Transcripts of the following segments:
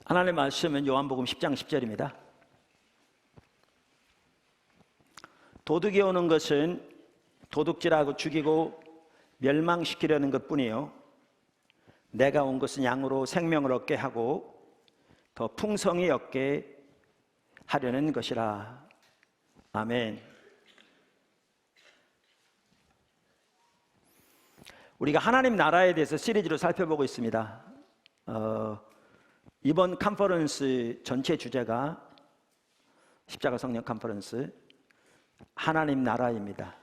하나님의 말씀은 요한복음 10장 10절입니다. 도둑이 오는 것은 도둑질하고 죽이고 멸망시키려는 것뿐이요 내가 온 것은 양으로 생명을 얻게 하고 더 풍성히 얻게 하려는 것이라. 아멘. 우리가 하나님 나라에 대해서 시리즈로 살펴보고 있습니다. 이번 컨퍼런스 전체 주제가 십자가 성령 컨퍼런스 하나님 나라입니다.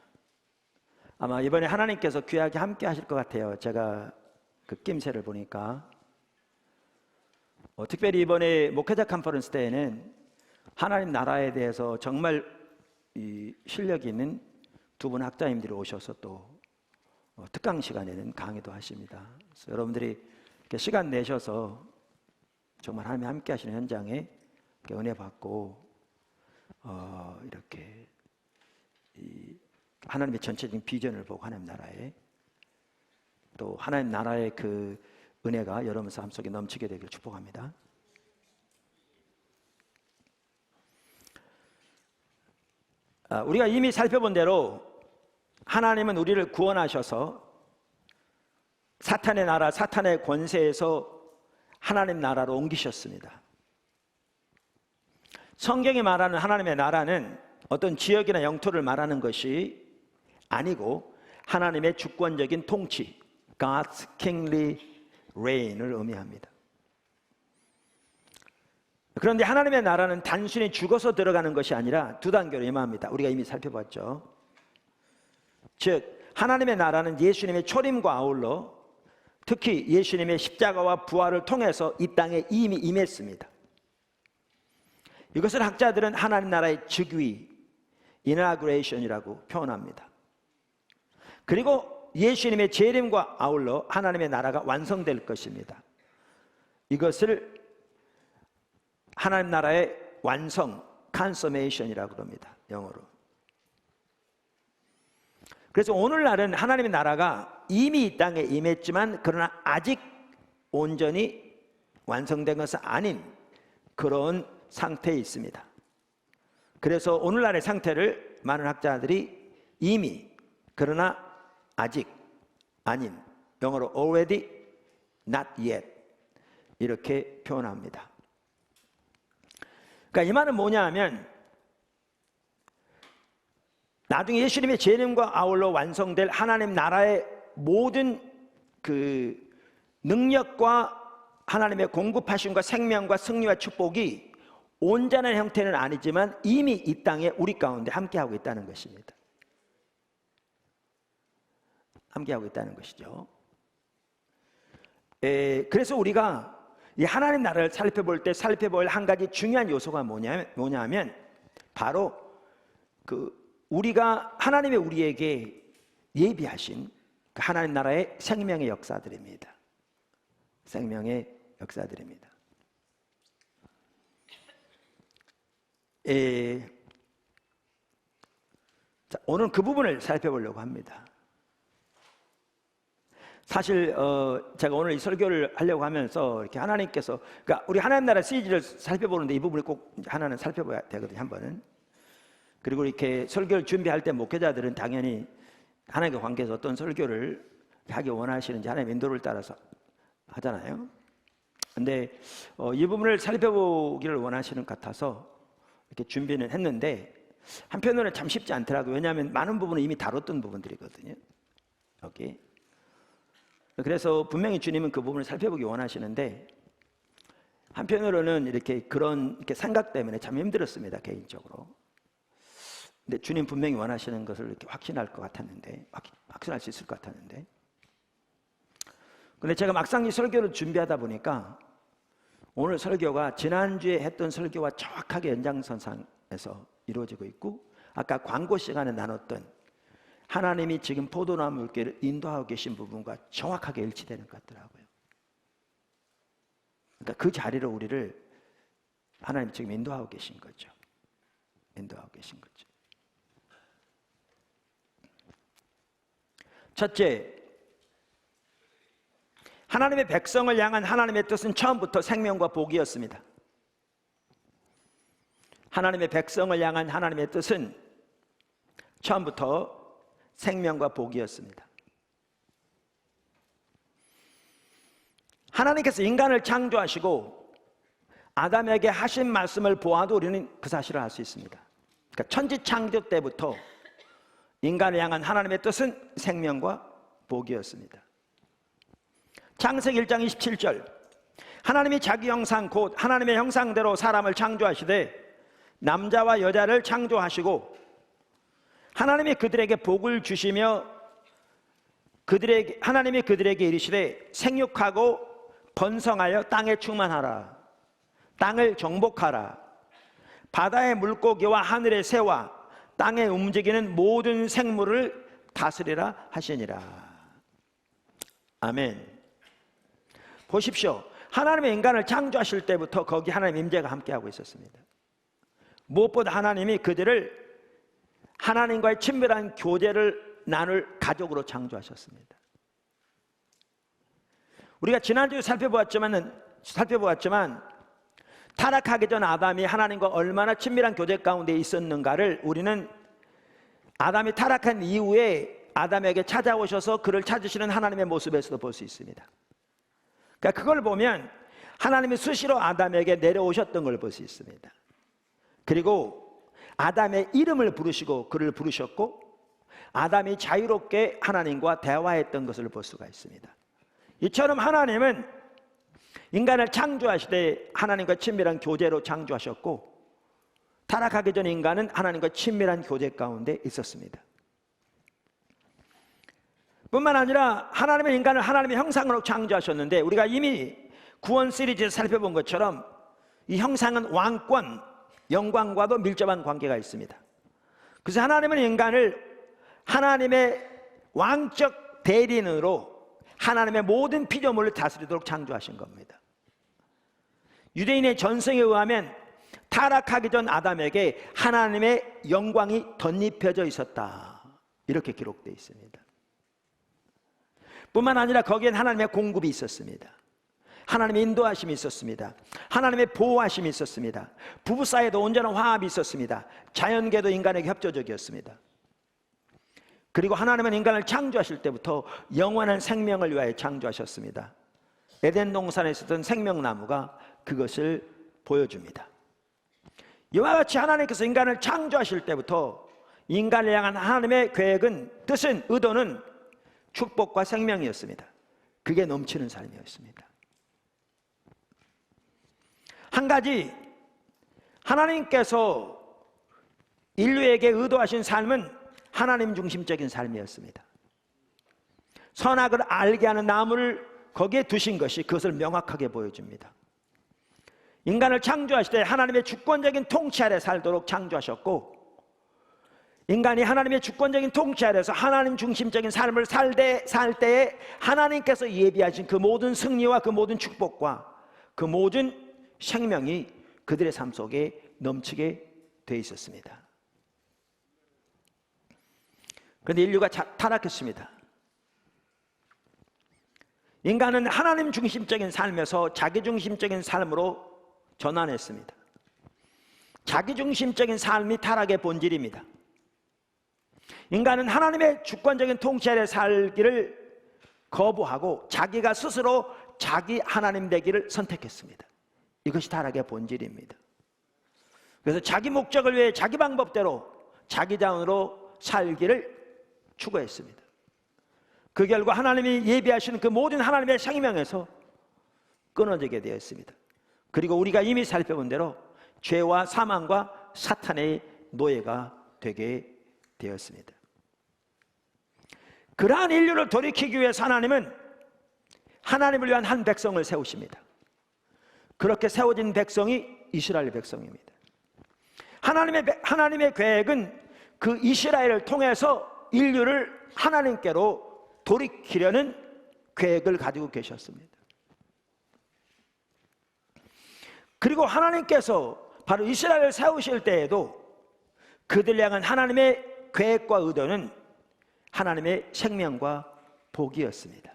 아마 이번에 하나님께서 귀하게 함께 하실 것 같아요. 제가 그 낌새를 보니까 특별히 이번에 목회자 컨퍼런스 때에는 하나님 나라에 대해서 정말 실력이 있는 두 분 학자님들이 오셔서 또 특강 시간에는 강의도 하십니다. 그래서 여러분들이 이렇게 시간 내셔서 정말 하나님이 함께 하시는 현장에 은혜 받고 이렇게 하나님의 전체적인 비전을 보고 하나님 나라에 또 하나님 나라의 그 은혜가 여러분 삶 속에 넘치게 되길 축복합니다. 우리가 이미 살펴본 대로 하나님은 우리를 구원하셔서 사탄의 나라, 사탄의 권세에서 하나님 나라로 옮기셨습니다. 성경이 말하는 하나님의 나라는 어떤 지역이나 영토를 말하는 것이 아니고 하나님의 주권적인 통치, God's kingly reign을 의미합니다. 그런데 하나님의 나라는 단순히 죽어서 들어가는 것이 아니라 두 단계로 임합니다. 우리가 이미 살펴봤죠. 즉 하나님의 나라는 예수님의 초림과 아울러 특히 예수님의 십자가와 부활을 통해서 이 땅에 이미 임했습니다. 이것을 학자들은 하나님 나라의 즉위, inauguration이라고 표현합니다. 그리고 예수님의 재림과 아울러 하나님의 나라가 완성될 것입니다. 이것을 하나님 나라의 완성, consummation이라고 합니다. 영어로. 그래서 오늘날은 하나님의 나라가 이미 이 땅에 임했지만 그러나 아직 온전히 완성된 것은 아닌 그런 상태에 있습니다. 그래서 오늘날의 상태를 많은 학자들이 이미 그러나 아직 아닌 영어로 already not yet 이렇게 표현합니다. 그러니까 이 말은 뭐냐 하면 나중에 예수님의 재림과 아울러 완성될 하나님 나라의 모든 그 능력과 하나님의 공급하심과 생명과 승리와 축복이 온전한 형태는 아니지만 이미 이 땅에 우리 가운데 함께하고 있다는 것입니다. 함께하고 있다는 것이죠. 그래서 우리가 이 하나님 나라를 살펴볼 때 살펴볼 한 가지 중요한 요소가 뭐냐 하면 바로 우리가 하나님의 우리에게 예비하신 그 하나님 나라의 생명의 역사들입니다. 생명의 역사들입니다. 자, 오늘 그 부분을 살펴보려고 합니다. 사실 제가 오늘 이 설교를 하려고 하면서 이렇게 하나님께서 그러니까 우리 하나님 나라 시리즈를 살펴보는데 이 부분을 꼭 하나는 살펴봐야 되거든요. 한 번은. 그리고 이렇게 설교를 준비할 때 목회자들은 당연히 하나님과 관계에서 어떤 설교를 하기 원하시는지 하나님의 인도를 따라서 하잖아요. 근데 이 부분을 살펴보기를 원하시는 것 같아서 이렇게 준비는 했는데 한편으로는 참 쉽지 않더라고요. 왜냐하면 많은 부분은 이미 다뤘던 부분들이거든요. 여기. 그래서 분명히 주님은 그 부분을 살펴보기 원하시는데 한편으로는 이렇게 생각 때문에 참 힘들었습니다. 개인적으로. 근데 주님 분명히 원하시는 것을 이렇게 확신할 것 같았는데 확신할 수 있을 것 같았는데 근데 제가 막상 이 설교를 준비하다 보니까 오늘 설교가 지난주에 했던 설교와 정확하게 연장선상에서 이루어지고 있고 아까 광고 시간에 나눴던 하나님이 지금 포도나무 물결을 인도하고 계신 부분과 정확하게 일치되는 것 같더라고요. 그러니까 그 자리로 우리를 하나님이 지금 인도하고 계신 거죠. 인도하고 계신 거죠. 첫째, 하나님의 백성을 향한 하나님의 뜻은 처음부터 생명과 복이었습니다. 하나님의 백성을 향한 하나님의 뜻은 처음부터 생명과 복이었습니다. 하나님께서 인간을 창조하시고 아담에게 하신 말씀을 보아도 우리는 그 사실을 알 수 있습니다. 그러니까 천지 창조 때부터 인간을 향한 하나님의 뜻은 생명과 복이었습니다. 창세기 1장 27절, 하나님이 자기 형상 곧 하나님의 형상대로 사람을 창조하시되 남자와 여자를 창조하시고 하나님이 그들에게 복을 주시며 하나님이 그들에게 이르시되 생육하고 번성하여 땅에 충만하라, 땅을 정복하라, 바다의 물고기와 하늘의 새와 땅에 움직이는 모든 생물을 다스리라 하시니라. 아멘. 보십시오. 하나님의 인간을 창조하실 때부터 거기 하나님 임재가 함께하고 있었습니다. 무엇보다 하나님이 그들을 하나님과의 친밀한 교제를 나눌 가족으로 창조하셨습니다. 우리가 지난주에 살펴보았지만 타락하기 전 아담이 하나님과 얼마나 친밀한 교제 가운데 있었는가를 우리는 아담이 타락한 이후에 아담에게 찾아오셔서 그를 찾으시는 하나님의 모습에서도 볼 수 있습니다. 그러니까 그걸 보면 하나님이 수시로 아담에게 내려오셨던 걸 볼 수 있습니다. 그리고 아담의 이름을 부르시고 그를 부르셨고 아담이 자유롭게 하나님과 대화했던 것을 볼 수가 있습니다. 이처럼 하나님은 인간을 창조하시되 하나님과 친밀한 교제로 창조하셨고 타락하기 전 인간은 하나님과 친밀한 교제 가운데 있었습니다. 뿐만 아니라 하나님은 인간을 하나님의 형상으로 창조하셨는데 우리가 이미 구원 시리즈에서 살펴본 것처럼 이 형상은 왕권, 영광과도 밀접한 관계가 있습니다. 그래서 하나님은 인간을 하나님의 왕적 대리인으로 하나님의 모든 피조물을 다스리도록 창조하신 겁니다. 유대인의 전승에 의하면 타락하기 전 아담에게 하나님의 영광이 덧입혀져 있었다, 이렇게 기록되어 있습니다. 뿐만 아니라 거기엔 하나님의 공급이 있었습니다. 하나님의 인도하심이 있었습니다. 하나님의 보호하심이 있었습니다. 부부 사이에도 온전한 화합이 있었습니다. 자연계도 인간에게 협조적이었습니다. 그리고 하나님은 인간을 창조하실 때부터 영원한 생명을 위하여 창조하셨습니다. 에덴 동산에 있었던 생명나무가 그것을 보여줍니다. 이와 같이 하나님께서 인간을 창조하실 때부터 인간을 향한 하나님의 계획은, 뜻은, 의도는 축복과 생명이었습니다. 그게 넘치는 삶이었습니다. 한 가지, 하나님께서 인류에게 의도하신 삶은 하나님 중심적인 삶이었습니다. 선악을 알게 하는 나무를 거기에 두신 것이 그것을 명확하게 보여줍니다. 인간을 창조하실 때 하나님의 주권적인 통치 아래 살도록 창조하셨고, 인간이 하나님의 주권적인 통치 아래서 하나님 중심적인 삶을 살 때에 하나님께서 예비하신 그 모든 승리와 그 모든 축복과 그 모든 생명이 그들의 삶 속에 넘치게 돼 있었습니다. 그런데 인류가 타락했습니다. 인간은 하나님 중심적인 삶에서 자기 중심적인 삶으로 전환했습니다. 자기 중심적인 삶이 타락의 본질입니다. 인간은 하나님의 주권적인 통치 아래 살기를 거부하고 자기가 스스로 자기 하나님 되기를 선택했습니다. 이것이 타락의 본질입니다. 그래서 자기 목적을 위해 자기 방법대로 자기 자원으로 살기를 추구했습니다. 그 결과 하나님이 예비하시는 그 모든 하나님의 생명에서 끊어지게 되었습니다. 그리고 우리가 이미 살펴본 대로 죄와 사망과 사탄의 노예가 되게 되었습니다. 그러한 인류를 돌이키기 위해서 하나님은 하나님을 위한 한 백성을 세우십니다. 그렇게 세워진 백성이 이스라엘 백성입니다. 하나님의 계획은 그 이스라엘을 통해서 인류를 하나님께로 돌이키려는 계획을 가지고 계셨습니다. 그리고 하나님께서 바로 이스라엘을 세우실 때에도 그들 향한 하나님의 계획과 의도는 하나님의 생명과 복이었습니다.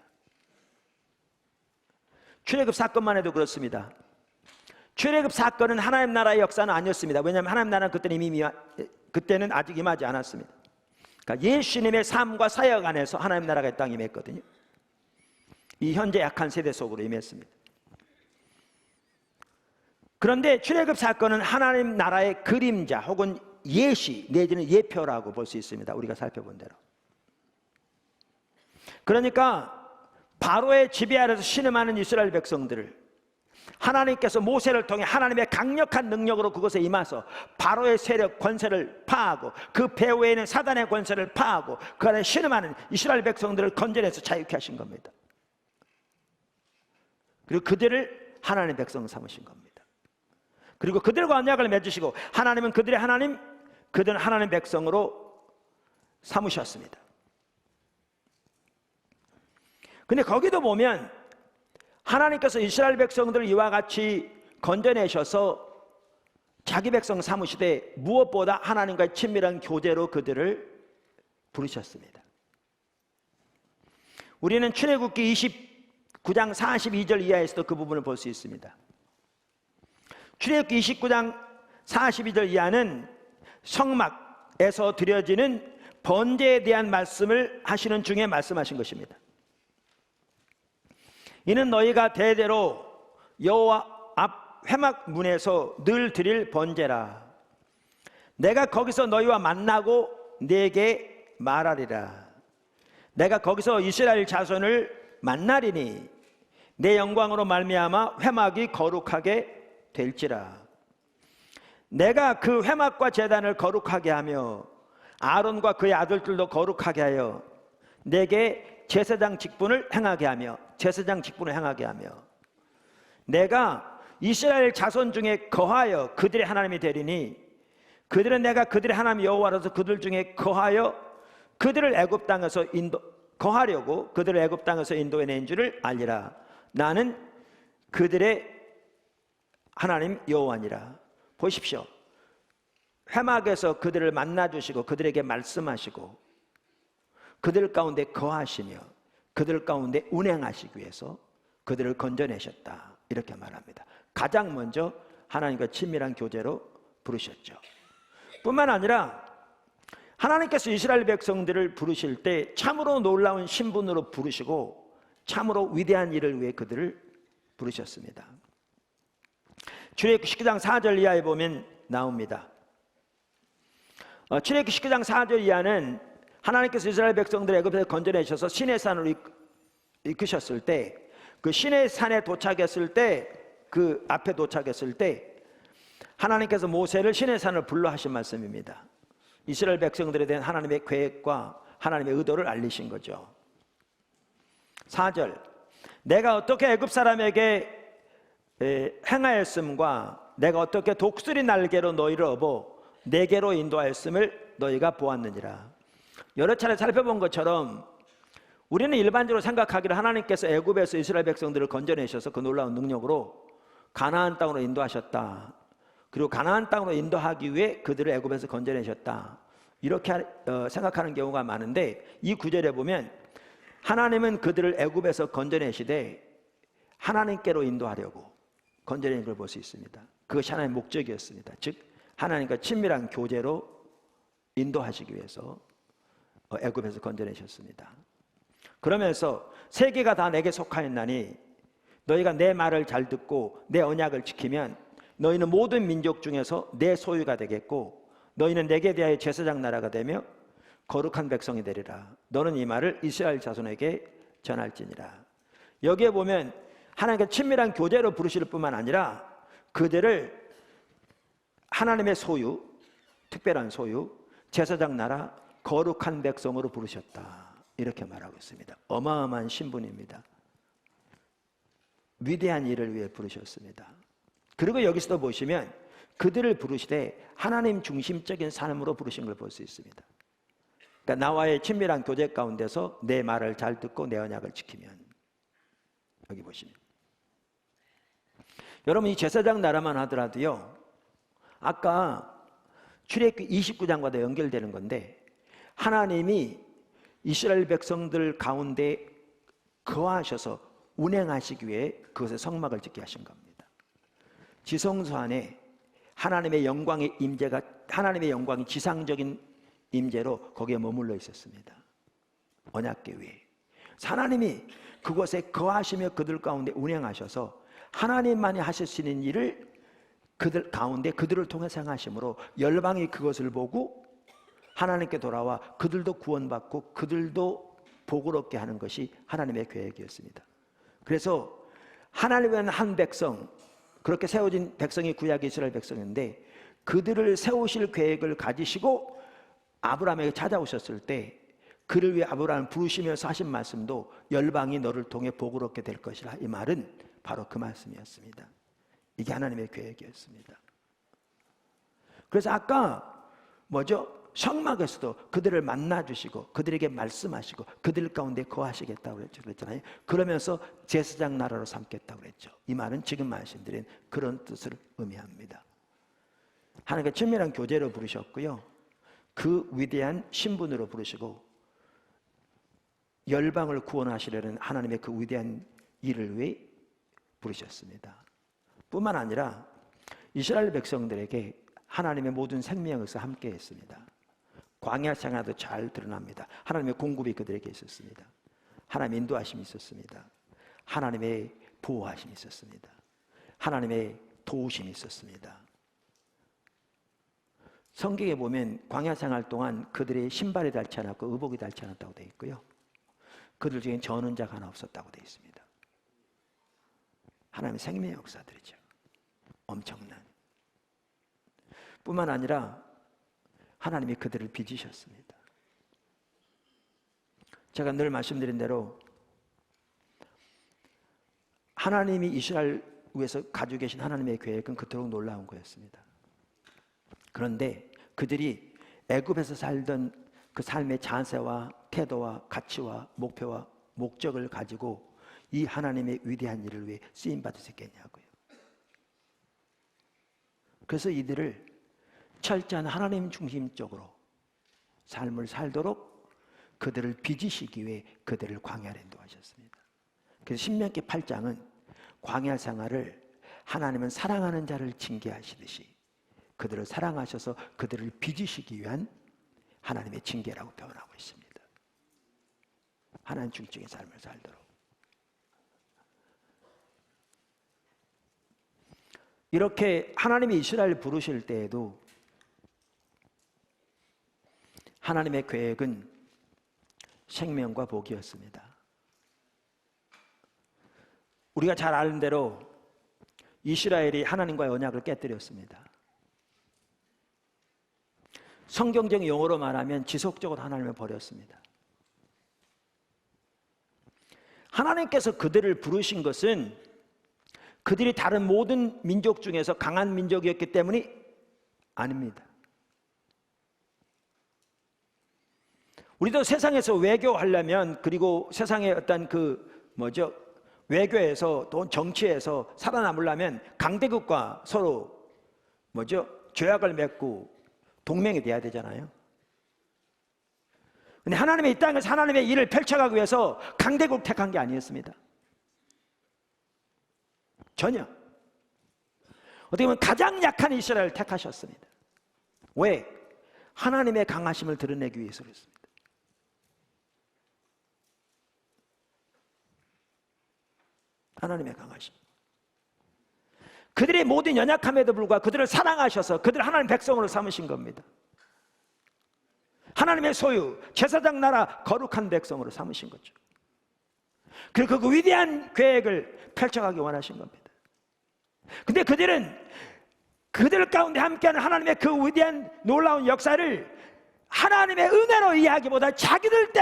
출애굽 사건만 해도 그렇습니다. 출애굽 사건은 하나님 나라의 역사는 아니었습니다. 왜냐하면 하나님 나라는 그때는 아직 임하지 않았습니다. 그러니까 예수님의 삶과 사역 안에서 하나님 나라가 이 땅에 임했거든요. 이 현재 약한 세대 속으로 임했습니다. 그런데 출애굽 사건은 하나님 나라의 그림자 혹은 예시 내지는 예표라고 볼 수 있습니다. 우리가 살펴본 대로. 그러니까 바로의 지배 아래서 신음하는 이스라엘 백성들을 하나님께서 모세를 통해 하나님의 강력한 능력으로 그것에 임하서 바로의 세력 권세를 파하고 그 배후에 있는 사단의 권세를 파하고 그 안에 신음하는 이스라엘 백성들을 건져내서 자유케 하신 겁니다. 그리고 그들을 하나님의 백성 삼으신 겁니다. 그리고 그들과 언약을 맺으시고 하나님은 그들의 하나님, 그들은 하나님의 백성으로 삼으셨습니다. 근데 거기도 보면 하나님께서 이스라엘 백성들을 이와 같이 건져내셔서 자기 백성 삼으시되 무엇보다 하나님과의 친밀한 교제로 그들을 부르셨습니다. 우리는 출애굽기 29장 42절 이하에서도 그 부분을 볼 수 있습니다. 출애굽기 29장 42절 이하는 성막에서 드려지는 번제에 대한 말씀을 하시는 중에 말씀하신 것입니다. 이는 너희가 대대로 여호와 앞 회막 문에서 늘 드릴 번제라. 내가 거기서 너희와 만나고 네게 말하리라. 내가 거기서 이스라엘 자손을 만나리니 내 영광으로 말미암아 회막이 거룩하게 될지라. 내가 그 회막과 제단을 거룩하게 하며 아론과 그의 아들들도 거룩하게 하여 내게 제사장 직분을 행하게 하며 내가 이스라엘 자손 중에 거하여 그들의 하나님이 되리니 그들은 내가 그들의 하나님 여호와로서 그들 중에 거하여 그들을 애굽 땅에서 거하려고 그들을 애굽 땅에서 인도해낸 줄을 알리라. 나는 그들의 하나님 여호와니라. 보십시오. 회막에서 그들을 만나주시고 그들에게 말씀하시고 그들 가운데 거하시며 그들 가운데 운행하시기 위해서 그들을 건져내셨다, 이렇게 말합니다. 가장 먼저 하나님과 친밀한 교제로 부르셨죠. 뿐만 아니라 하나님께서 이스라엘 백성들을 부르실 때 참으로 놀라운 신분으로 부르시고 참으로 위대한 일을 위해 그들을 부르셨습니다. 출애굽기 19장 4절 이하에 보면 나옵니다. 출애굽기 19장 4절 이하는 하나님께서 이스라엘 백성들을 애굽에서 건져내셔서 시내산으로 이끄셨을 때, 그 시내산에 도착했을 때, 그 앞에 도착했을 때 하나님께서 모세를 시내산을 불러 하신 말씀입니다. 이스라엘 백성들에 대한 하나님의 계획과 하나님의 의도를 알리신 거죠. 4절, 내가 어떻게 애굽 사람에게 행하였음과 내가 어떻게 독수리 날개로 너희를 업어 내게로 인도하였음을 너희가 보았느니라. 여러 차례 살펴본 것처럼 우리는 일반적으로 생각하기를 하나님께서 애굽에서 이스라엘 백성들을 건져내셔서 그 놀라운 능력으로 가나안 땅으로 인도하셨다, 그리고 가나안 땅으로 인도하기 위해 그들을 애굽에서 건져내셨다, 이렇게 생각하는 경우가 많은데, 이 구절에 보면 하나님은 그들을 애굽에서 건져내시되 하나님께로 인도하려고 건져내는 걸 볼 수 있습니다. 그것이 하나님의 목적이었습니다. 즉 하나님과 친밀한 교제로 인도하시기 위해서 애굽에서 건져내셨습니다. 그러면서 세계가 다 내게 속하였나니 너희가 내 말을 잘 듣고 내 언약을 지키면 너희는 모든 민족 중에서 내 소유가 되겠고 너희는 내게 대하여 제사장 나라가 되며 거룩한 백성이 되리라. 너는 이 말을 이스라엘 자손에게 전할지니라. 여기에 보면 하나님과 친밀한 교제로 부르실 뿐만 아니라 그들을 하나님의 소유, 특별한 소유, 제사장 나라, 거룩한 백성으로 부르셨다, 이렇게 말하고 있습니다. 어마어마한 신분입니다. 위대한 일을 위해 부르셨습니다. 그리고 여기서도 보시면 그들을 부르시되 하나님 중심적인 삶으로 부르신 걸 볼 수 있습니다. 그러니까 나와의 친밀한 교제 가운데서 내 말을 잘 듣고 내 언약을 지키면, 여기 보시면 여러분, 이 제사장 나라만 하더라도요, 아까 출애굽기 29장과도 연결되는 건데, 하나님이 이스라엘 백성들 가운데 거하셔서 운행하시기 위해 그것에 성막을 짓게 하신 겁니다. 지성소 안에 하나님의 영광의 임재가, 하나님의 영광이 지상적인 임재로 거기에 머물러 있었습니다. 언약궤 위에 하나님이 그곳에 거하시며 그들 가운데 운행하셔서 하나님만이 하실 수 있는 일을 그들 가운데 그들을 통해서 행하심으로 열방이 그것을 보고 하나님께 돌아와 그들도 구원받고 그들도 복을 얻게 하는 것이 하나님의 계획이었습니다. 그래서 하나님은 한 백성, 그렇게 세워진 백성이 구약 이스라엘 백성인데 그들을 세우실 계획을 가지시고 아브라함에게 찾아오셨을 때 그를 위해 아브라함을 부르시면서 하신 말씀도 열방이 너를 통해 복을 얻게 될 것이라, 이 말은 바로 그 말씀이었습니다. 이게 하나님의 계획이었습니다. 그래서 아까 성막에서도 그들을 만나주시고 그들에게 말씀하시고 그들 가운데 거하시겠다고 그랬잖아요. 그러면서 제사장 나라로 삼겠다고 그랬죠. 이 말은 지금 말씀드린 그런 뜻을 의미합니다. 하나님께 친밀한 교제로 부르셨고요, 그 위대한 신분으로 부르시고 열방을 구원하시려는 하나님의 그 위대한 일을 위해 부르셨습니다. 뿐만 아니라 이스라엘 백성들에게 하나님의 모든 생명에서 함께 했습니다. 광야 생활도 잘 드러납니다. 하나님의 공급이 그들에게 있었습니다. 하나님의 인도하심이 있었습니다. 하나님의 보호하심이 있었습니다. 하나님의 도우심이 있었습니다. 성경에 보면 광야 생활 동안 그들의 신발이 닳지 않았고 의복이 닳지 않았다고 되어 있고요, 그들 중에 저는 자가 하나 없었다고 되어 있습니다. 하나님의 생명의 역사들이죠. 엄청난. 뿐만 아니라 하나님이 그들을 빚으셨습니다. 제가 늘 말씀드린 대로 하나님이 이스라엘 위해서 가지고 계신 하나님의 계획은 그토록 놀라운 거였습니다. 그런데 그들이 애굽에서 살던 그 삶의 자세와 태도와 가치와 목표와 목적을 가지고 이 하나님의 위대한 일을 위해 쓰임받을 수 있겠냐고요. 그래서 이들을 철저한 하나님 중심적으로 삶을 살도록 그들을 빚으시기 위해 그들을 광야로 인도하셨습니다. 그래서 신명기 8장은 광야 생활을 하나님은 사랑하는 자를 징계하시듯이 그들을 사랑하셔서 그들을 빚으시기 위한 하나님의 징계라고 표현하고 있습니다. 하나님 중심의 삶을 살도록. 이렇게 하나님이 이스라엘을 부르실 때에도 하나님의 계획은 생명과 복이었습니다. 우리가 잘 아는 대로 이스라엘이 하나님과의 언약을 깨뜨렸습니다. 성경적인 용어로 말하면 지속적으로 하나님을 버렸습니다. 하나님께서 그들을 부르신 것은 그들이 다른 모든 민족 중에서 강한 민족이었기 때문이 아닙니다. 우리도 세상에서 외교하려면, 그리고 세상의 어떤 외교에서 또 정치에서 살아남으려면 강대국과 서로 조약을 맺고 동맹이 돼야 되잖아요. 근데 하나님의 이 땅에서 하나님의 일을 펼쳐가기 위해서 강대국 택한 게 아니었습니다. 전혀. 어떻게 보면 가장 약한 이스라엘을 택하셨습니다. 왜? 하나님의 강하심을 드러내기 위해서 그렇습니다. 하나님의 강하심. 그들의 모든 연약함에도 불구하고 그들을 사랑하셔서 그들을 하나님 백성으로 삼으신 겁니다. 하나님의 소유, 제사장 나라 거룩한 백성으로 삼으신 거죠. 그리고 그 위대한 계획을 펼쳐가기 원하신 겁니다. 근데 그들은 그들 가운데 함께하는 하나님의 그 위대한 놀라운 역사를 하나님의 은혜로 이해하기보다 자기들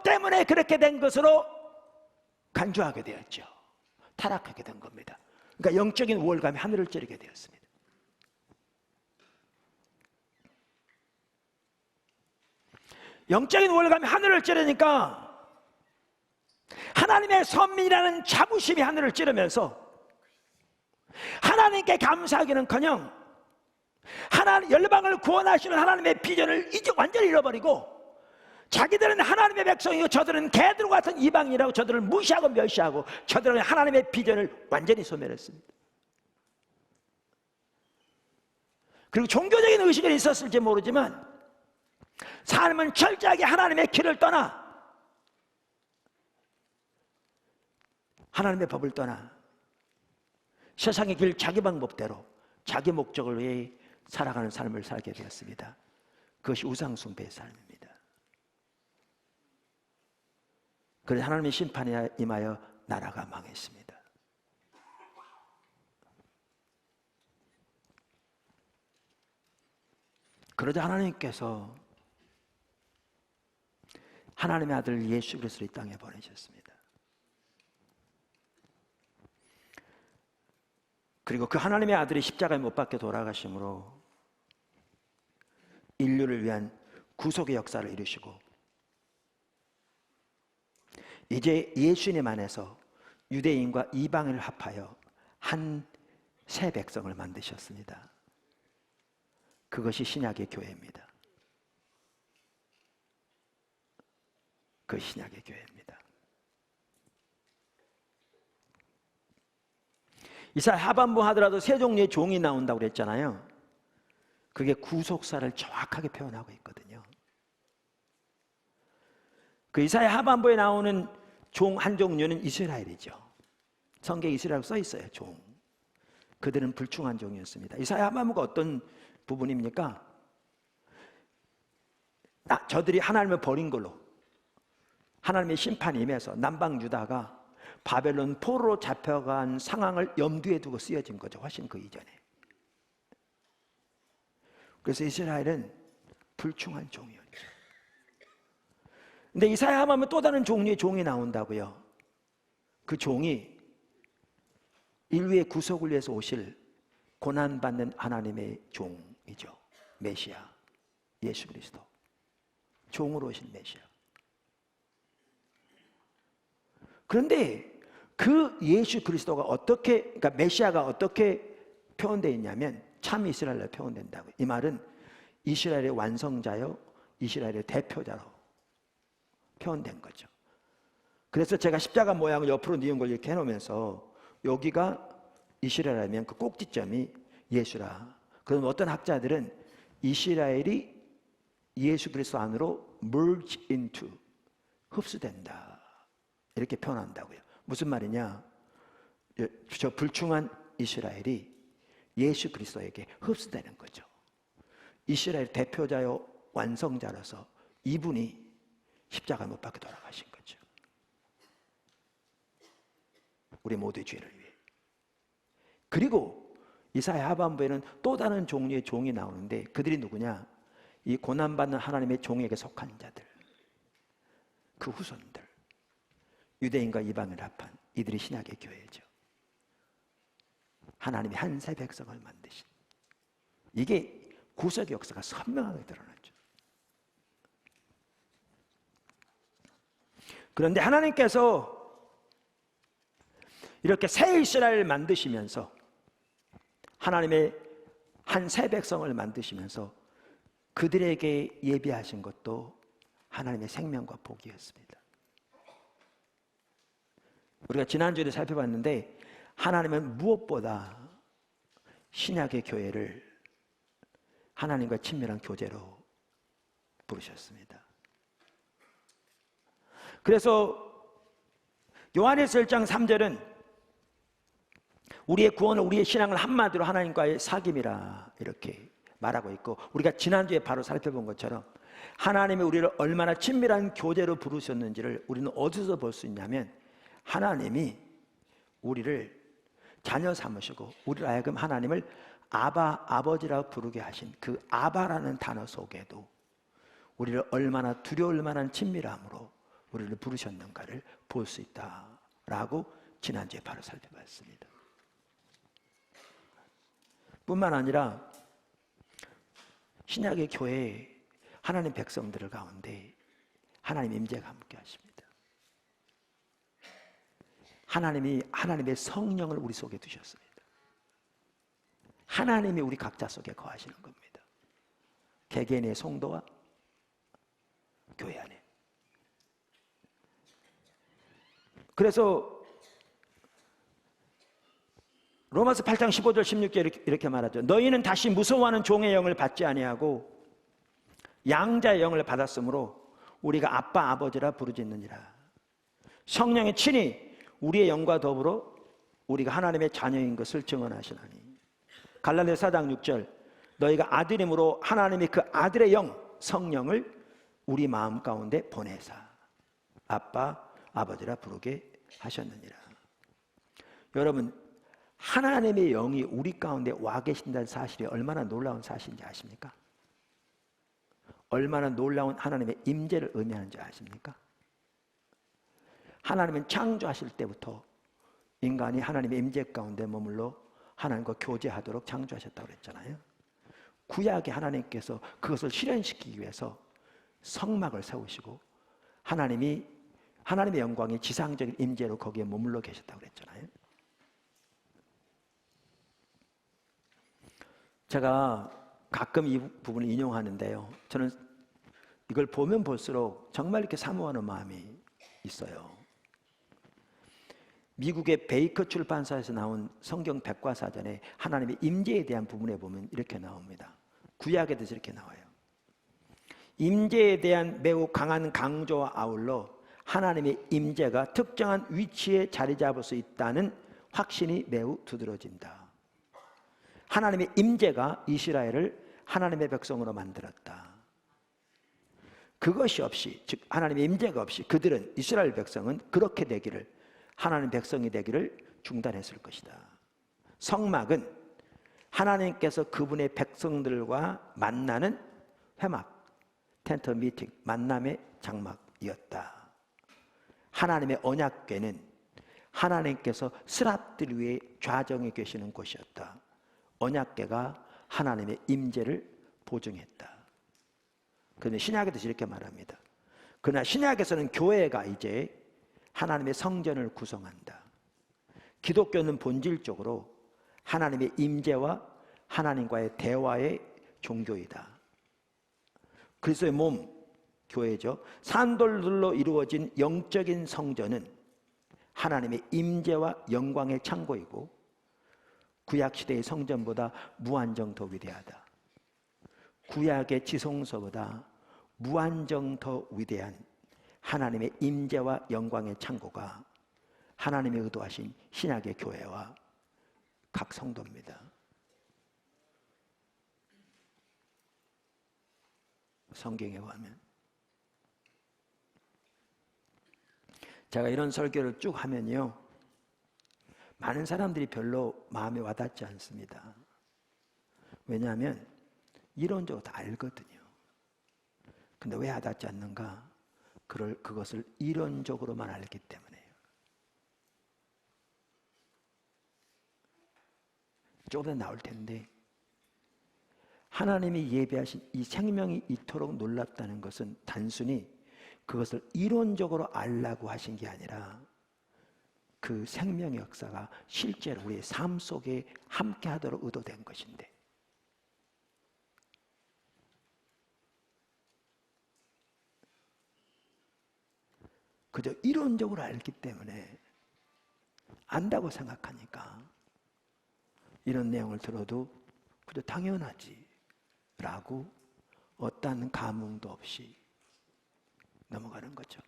때문에 그렇게 된 것으로 간주하게 되었죠. 타락하게 된 겁니다. 그러니까 영적인 우월감이 하늘을 찌르게 되었습니다. 영적인 우월감이 하늘을 찌르니까 하나님의 선민이라는 자부심이 하늘을 찌르면서 하나님께 감사하기는커녕 열방을 구원하시는 하나님의 비전을 이제 완전히 잃어버리고 자기들은 하나님의 백성이고 저들은 개들과 같은 이방인이라고 저들을 무시하고 멸시하고 저들은 하나님의 비전을 완전히 소멸했습니다. 그리고 종교적인 의식이 있었을지 모르지만 삶은 철저하게 하나님의 길을 떠나 하나님의 법을 떠나 세상의 길 자기 방법대로 자기 목적을 위해 살아가는 삶을 살게 되었습니다. 그것이 우상숭배의 삶입니다. 그래서 하나님의 심판이 임하여 나라가 망했습니다. 그러자 하나님께서 하나님의 아들 예수 그리스도를 이 땅에 보내셨습니다. 그리고 그 하나님의 아들이 십자가에 못 박혀 돌아가심으로 인류를 위한 구속의 역사를 이루시고 이제 예수님 안에서 유대인과 이방인을 합하여 한 새 백성을 만드셨습니다. 그것이 신약의 교회입니다. 그 신약의 교회입니다. 이사야 하반부 하더라도 세 종류의 종이 나온다고 그랬잖아요. 그게 구속사를 정확하게 표현하고 있거든요. 그 이사야 하반부에 나오는 종 한 종류는 이스라엘이죠. 성경에 이스라엘 써 있어요. 종. 그들은 불충한 종이었습니다. 이사야 하반부가 어떤 부분입니까? 저들이 하나님을 버린 걸로 하나님의 심판이 임해서 남방 유다가 바벨론 포로로 잡혀간 상황을 염두에 두고 쓰여진 거죠. 훨씬 그 이전에. 그래서 이스라엘은 불충한 종이었죠. 근데 이사야 하면 또 다른 종류의 종이 나온다고요. 그 종이 인류의 구속을 위해서 오실 고난받는 하나님의 종이죠. 메시아, 예수 그리스도. 종으로 오신 메시아. 그런데 그 예수 그리스도가 어떻게, 그러니까 메시아가 어떻게 표현되어 있냐면 참 이스라엘로 표현된다고. 이 말은 이스라엘의 완성자요, 이스라엘의 대표자로 표현된 거죠. 그래서 제가 십자가 모양을 옆으로 뉘은 걸 이렇게 해놓으면서 여기가 이스라엘이면 그 꼭지점이 예수라. 그럼 어떤 학자들은 이스라엘이 예수 그리스도 안으로 merge into, 흡수된다, 이렇게 표현한다고요. 무슨 말이냐? 저 불충한 이스라엘이 예수 그리스도에게 흡수되는 거죠. 이스라엘 대표자요 완성자로서 이분이 십자가 못 박혀 돌아가신 거죠. 우리 모두의 죄를 위해. 그리고 이사야 하반부에는 또 다른 종류의 종이 나오는데 그들이 누구냐? 이 고난받는 하나님의 종에게 속한 자들, 그 후손들, 유대인과 이방인을 합한 이들이 신약의 교회죠. 하나님이 한 새 백성을 만드신, 이게 구속의 역사가 선명하게 드러났죠. 그런데 하나님께서 이렇게 새 이스라엘을 만드시면서 하나님의 한 새 백성을 만드시면서 그들에게 예비하신 것도 하나님의 생명과 복이었습니다. 우리가 지난주에 살펴봤는데 하나님은 무엇보다 신약의 교회를 하나님과 친밀한 교제로 부르셨습니다. 그래서 요한에서 1장 3절은 우리의 구원을, 우리의 신앙을 한마디로 하나님과의 사귐이라 이렇게 말하고 있고, 우리가 지난주에 바로 살펴본 것처럼 하나님이 우리를 얼마나 친밀한 교제로 부르셨는지를 우리는 어디서 볼 수 있냐면 하나님이 우리를 자녀 삼으시고 우리를 하여금 하나님을 아바, 아버지라고 부르게 하신 그 아바라는 단어 속에도 우리를 얼마나 두려울 만한 친밀함으로 우리를 부르셨는가를 볼 수 있다라고 지난주에 바로 살펴봤습니다. 뿐만 아니라 신약의 교회에 하나님 백성들 가운데 하나님 임재가 함께 하십니다. 하나님이 하나님의 성령을 우리 속에 두셨습니다. 하나님이 우리 각자 속에 거하시는 겁니다. 개개인의 성도와 교회 안에. 그래서 로마서 8장 15절 16절 이렇게 말하죠. 너희는 다시 무서워하는 종의 영을 받지 아니하고 양자의 영을 받았으므로 우리가 아빠 아버지라 부르짖느니라. 성령이 친히 우리의 영과 더불어 우리가 하나님의 자녀인 것을 증언하시나니. 갈라디아서 4장 6절 너희가 아들임으로 하나님이 그 아들의 영 성령을 우리 마음 가운데 보내사 아빠 아버지라 부르게 하셨느니라. 여러분, 하나님의 영이 우리 가운데 와 계신다는 사실이 얼마나 놀라운 사실인지 아십니까? 얼마나 놀라운 하나님의 임재를 의미하는지 아십니까? 하나님은 창조하실 때부터 인간이 하나님의 임재 가운데 머물러 하나님과 교제하도록 창조하셨다고 그랬잖아요. 구약에 하나님께서 그것을 실현시키기 위해서 성막을 세우시고 하나님의 영광이 지상적인 임재로 거기에 머물러 계셨다고 그랬잖아요. 제가 가끔 이 부분을 인용하는데요, 저는 이걸 보면 볼수록 정말 이렇게 사모하는 마음이 있어요. 미국의 베이커 출판사에서 나온 성경 백과사전에 하나님의 임재에 대한 부분에 보면 이렇게 나옵니다. 구약에 대해서 이렇게 나와요. 임재에 대한 매우 강한 강조와 아울러 하나님의 임재가 특정한 위치에 자리 잡을 수 있다는 확신이 매우 두드러진다. 하나님의 임재가 이스라엘을 하나님의 백성으로 만들었다. 그것이 없이, 즉 하나님의 임재가 없이 그들은, 이스라엘 백성은 그렇게 되기를, 하나님 백성이 되기를 중단했을 것이다. 성막은 하나님께서 그분의 백성들과 만나는 회막, 텐트 미팅, 만남의 장막이었다. 하나님의 언약궤는 하나님께서 스랍들 위에 좌정해 계시는 곳이었다. 언약궤가 하나님의 임재를 보증했다. 그런데 신약에도 이렇게 말합니다. 그러나 신약에서는 교회가 이제 하나님의 성전을 구성한다. 기독교는 본질적으로 하나님의 임재와 하나님과의 대화의 종교이다. 그리스도의 몸, 교회죠. 산돌들로 이루어진 영적인 성전은 하나님의 임재와 영광의 창고이고 구약시대의 성전보다 무한정 더 위대하다. 구약의 지성소보다 무한정 더 위대한 하나님의 임재와 영광의 창고가 하나님의 의도하신 신약의 교회와 각 성도입니다. 성경에 보면 제가 이런 설교를 쭉 하면요, 많은 사람들이 별로 마음에 와닿지 않습니다. 왜냐하면 이론적으로 다 알거든요. 근데 왜 와닿지 않는가? 그것을 이론적으로만 알기 때문에요. 조금 더 나올 텐데, 하나님이 예비하신 이 생명이 이토록 놀랍다는 것은 단순히 그것을 이론적으로 알라고 하신 게 아니라 그 생명의 역사가 실제로 우리의 삶 속에 함께 하도록 의도된 것인데, 그저 이론적으로 알기 때문에 안다고 생각하니까 이런 내용을 들어도 그저 당연하지 라고 어떠한 감흥도 없이 넘어가는 거죠.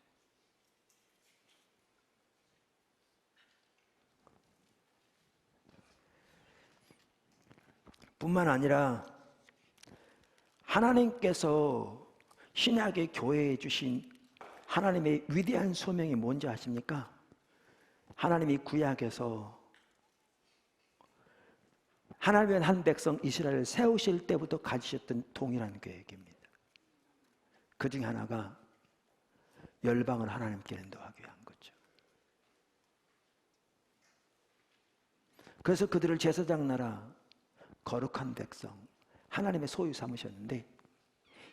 뿐만 아니라 하나님께서 신약의 교회에 주신 하나님의 위대한 소명이 뭔지 아십니까? 하나님이 구약에서 하나님의 한 백성 이스라엘을 세우실 때부터 가지셨던 동일한 계획입니다. 그 중에 하나가 열방을 하나님께 인도하기 위한 거죠. 그래서 그들을 제사장 나라, 거룩한 백성, 하나님의 소유 삼으셨는데,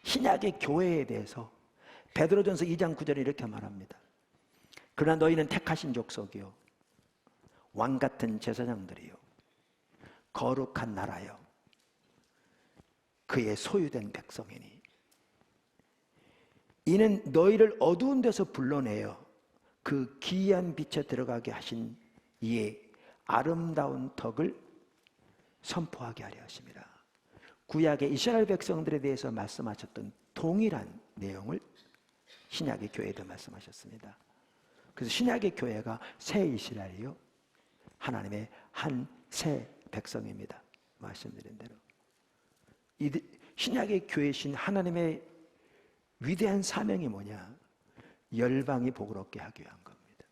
신약의 교회에 대해서 베드로전서 2장 9절에 이렇게 말합니다. 그러나 너희는 택하신 족속이요 왕같은 제사장들이요 거룩한 나라요 그의 소유된 백성이니 이는 너희를 어두운 데서 불러내어 그 기이한 빛에 들어가게 하신 이의 아름다운 덕을 선포하게 하려 하십니다. 구약의 이스라엘 백성들에 대해서 말씀하셨던 동일한 내용을 신약의 교회에도 말씀하셨습니다. 그래서 신약의 교회가 새 이스라엘이요, 하나님의 한 새 백성입니다. 말씀드린 대로 신약의 교회신 하나님의 위대한 사명이 뭐냐? 열방이 복을 얻게 하기 위한 겁니다.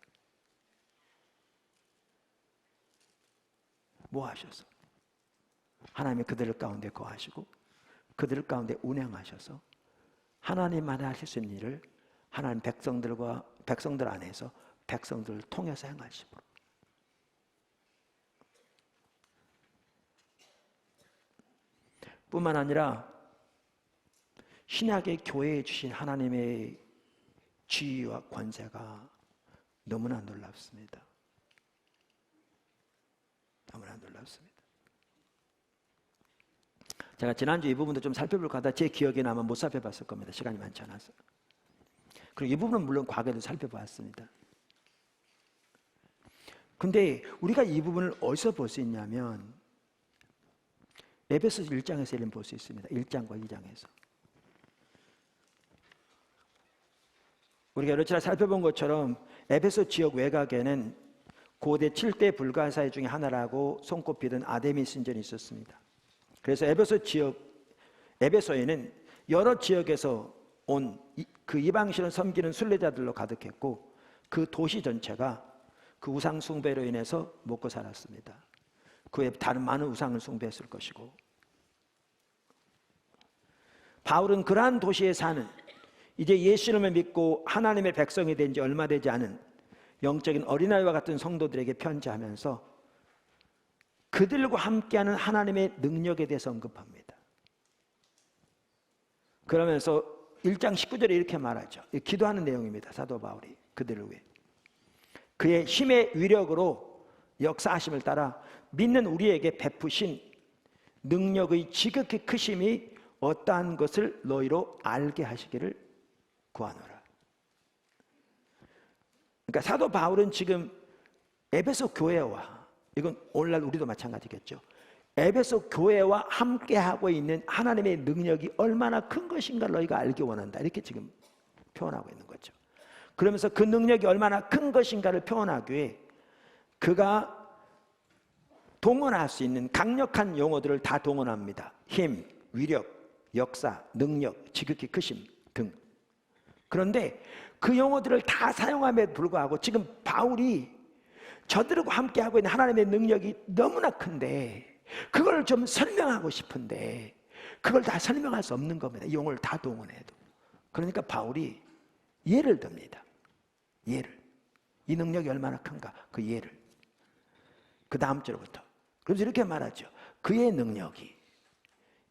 뭐 하셔서? 하나님이 그들 가운데 거하시고 그들 가운데 운행하셔서 하나님만이 하실 수 있는 일을 하나님 백성들 안에서 백성들을 통해서 행하시므로, 뿐만 아니라 신약의 교회에 주신 하나님의 지위와 권세가 너무나 놀랍습니다. 너무나 놀랍습니다. 제가 지난주 이 부분도 좀 살펴볼까 하다 제 기억에 아마 못 살펴봤을 겁니다. 시간이 많지 않아서. 그리고 이 부분은 물론 과거에도 살펴봤습니다. 근데 우리가 이 부분을 어디서 볼 수 있냐면 에베소서 1장에서 이런 볼 수 있습니다. 1장과 2장에서. 우리가 여러 차례 살펴본 것처럼 에베소 지역 외곽에는 고대 7대 불가사의 중에 하나라고 손꼽히던 아데미스 신전이 있었습니다. 그래서 에베소에는 여러 지역에서 온 그 이방신을 섬기는 순례자들로 가득했고, 그 도시 전체가 그 우상 숭배로 인해서 먹고 살았습니다. 그 외에 다른 많은 우상을 숭배했을 것이고, 바울은 그러한 도시에 사는 이제 예수님을 믿고 하나님의 백성이 된 지 얼마 되지 않은 영적인 어린아이와 같은 성도들에게 편지하면서 그들과 함께하는 하나님의 능력에 대해서 언급합니다. 그러면서 1장 19절에 이렇게 말하죠. 기도하는 내용입니다. 사도 바울이 그들을 위해. 그의 힘의 위력으로 역사하심을 따라 믿는 우리에게 베푸신 능력의 지극히 크심이 어떠한 것을 너희로 알게 하시기를 구하노라. 그러니까 사도 바울은 지금 에베소 교회와, 이건 오늘날 우리도 마찬가지겠죠, 에베소 교회와 함께하고 있는 하나님의 능력이 얼마나 큰 것인가를 너희가 알기 원한다, 이렇게 지금 표현하고 있는 거죠. 그러면서 그 능력이 얼마나 큰 것인가를 표현하기 위해 그가 동원할 수 있는 강력한 용어들을 다 동원합니다. 힘, 위력, 역사, 능력, 지극히 크심 등. 그런데 그 용어들을 다 사용함에도 불구하고 지금 바울이 저들과 함께하고 있는 하나님의 능력이 너무나 큰데 그걸 좀 설명하고 싶은데 그걸 다 설명할 수 없는 겁니다. 이 용어를 다 동원해도. 그러니까 바울이 예를 듭니다. 예를. 이 능력이 얼마나 큰가, 그 예를. 그 다음 절부터. 그래서 이렇게 말하죠. 그의 능력이,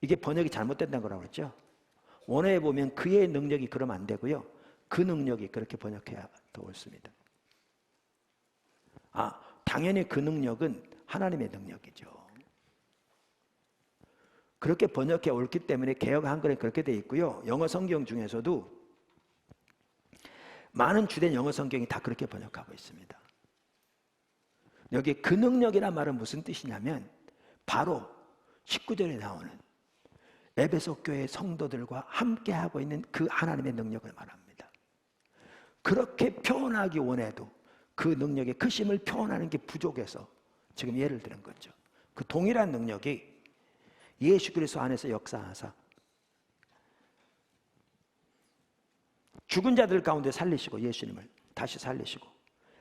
이게 번역이 잘못된다는 거라고 그랬죠. 원어에 보면 그의 능력이 그러면 안 되고요, 그 능력이 그렇게 번역해야 더 옳습니다. 당연히 그 능력은 하나님의 능력이죠. 그렇게 번역해 옳기 때문에 개역 한글에 그렇게 되어 있고요, 영어 성경 중에서도 많은 주된 영어 성경이 다 그렇게 번역하고 있습니다. 여기 그 능력이란 말은 무슨 뜻이냐면 바로 19절에 나오는 에베소 교회 성도들과 함께하고 있는 그 하나님의 능력을 말합니다. 그렇게 표현하기 원해도 그 능력의 크심을 표현하는 게 부족해서 지금 예를 드는 거죠. 그 동일한 능력이 예수 그리스도 안에서 역사하사 죽은 자들 가운데 살리시고, 예수님을 다시 살리시고